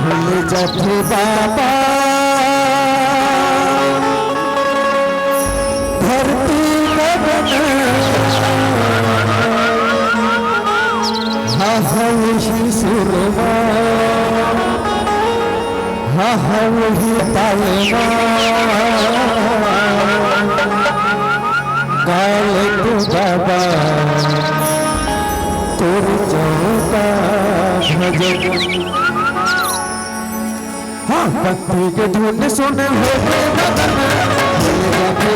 भूल जाते बाबा धरती मगन हा वही सुरमा हा वही पालना काल तू बाबा तोर चौका भजन। हाँ भक्ति के धुन सुने हो मगन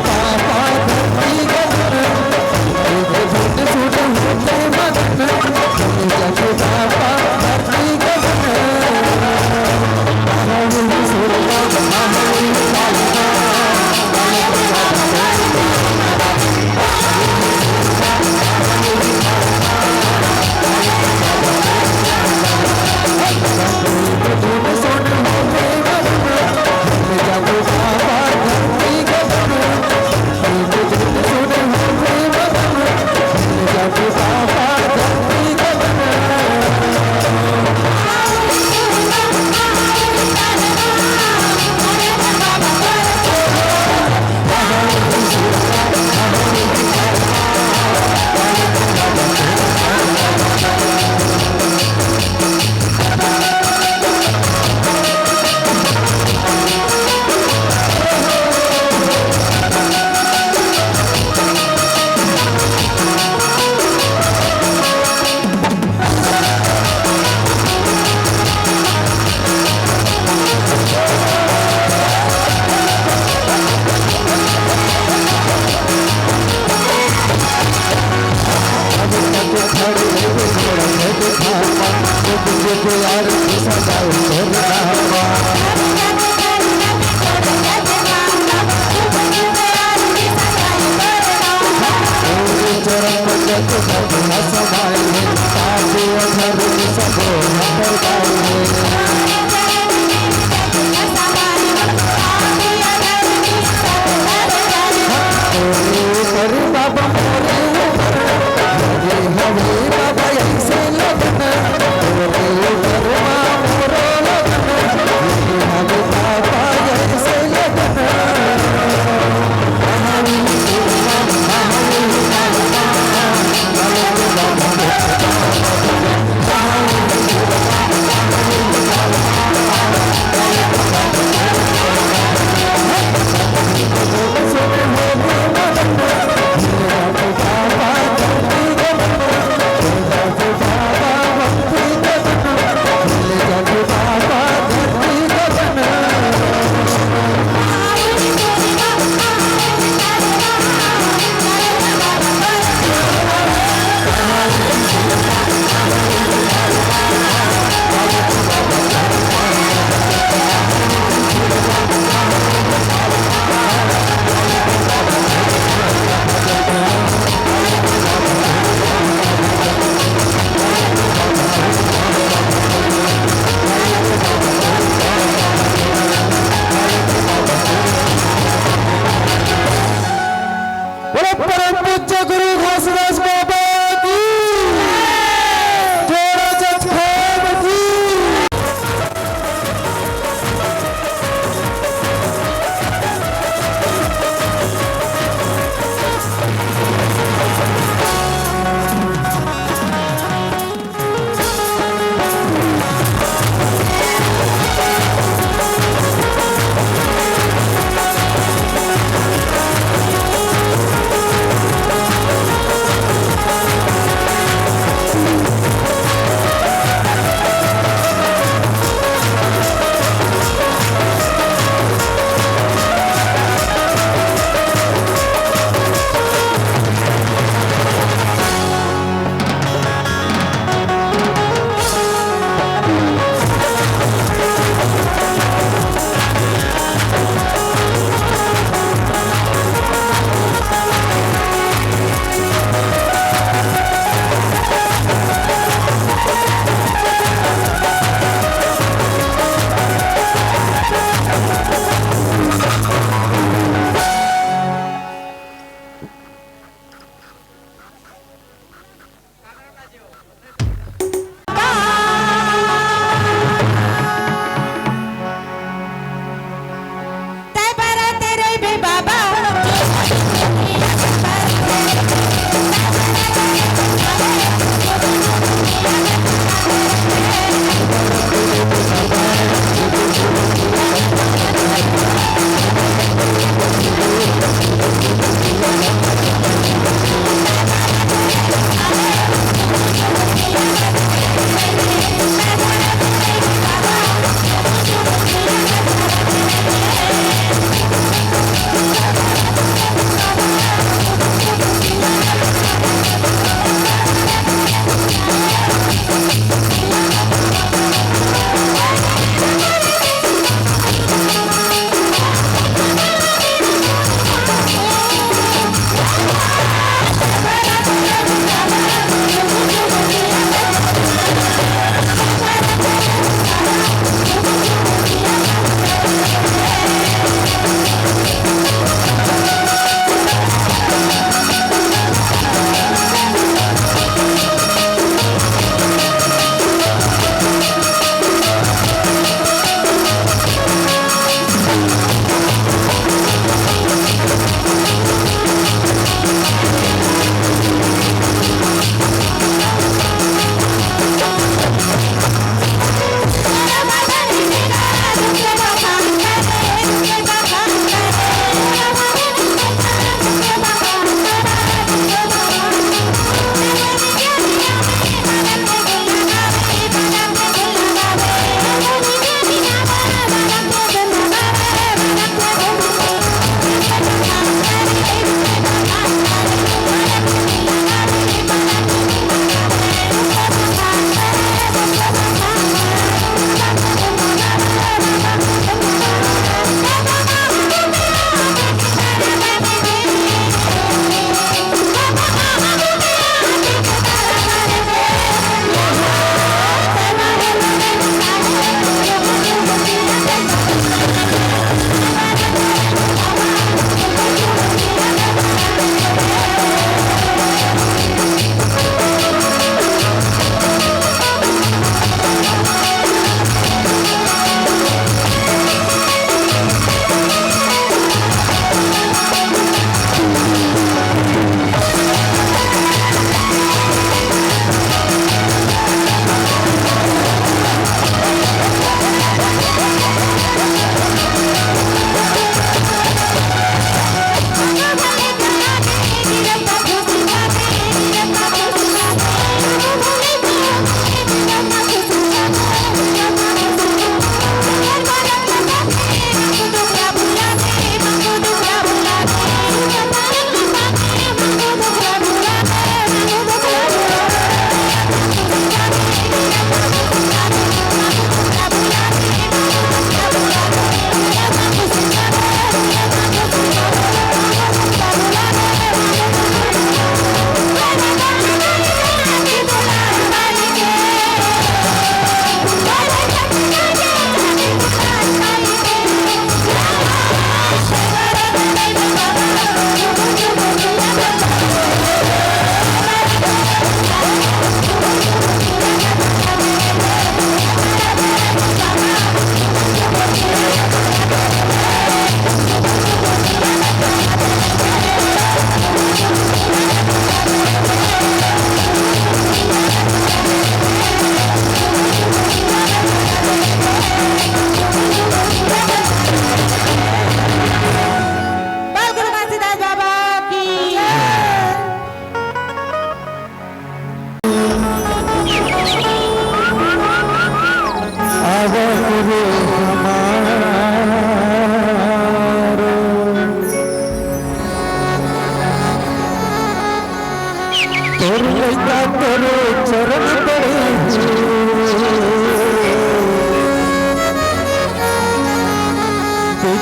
बाबा धरती गगन के धुन सुने हो मगन बाबा धरती गगन बाबा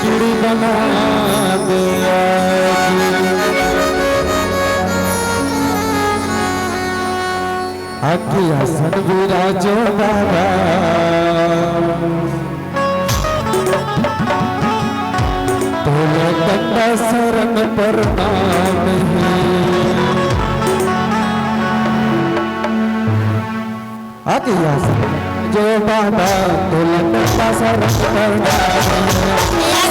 बिगड़ी बना दिया अखिया सन विराजो बाबा तोले कंदा शरण पर नाम है अखिया सन जो बाबा तोले कंदा शरण पर नाम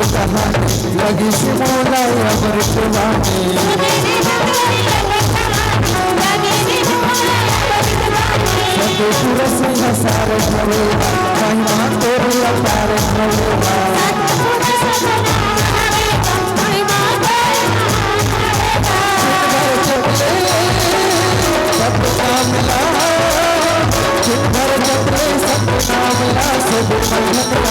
लगी सिमोला अमर जवानी सतपुर सिंह सारे भरे महिमा तेरे अपार भरे सपना मिला सब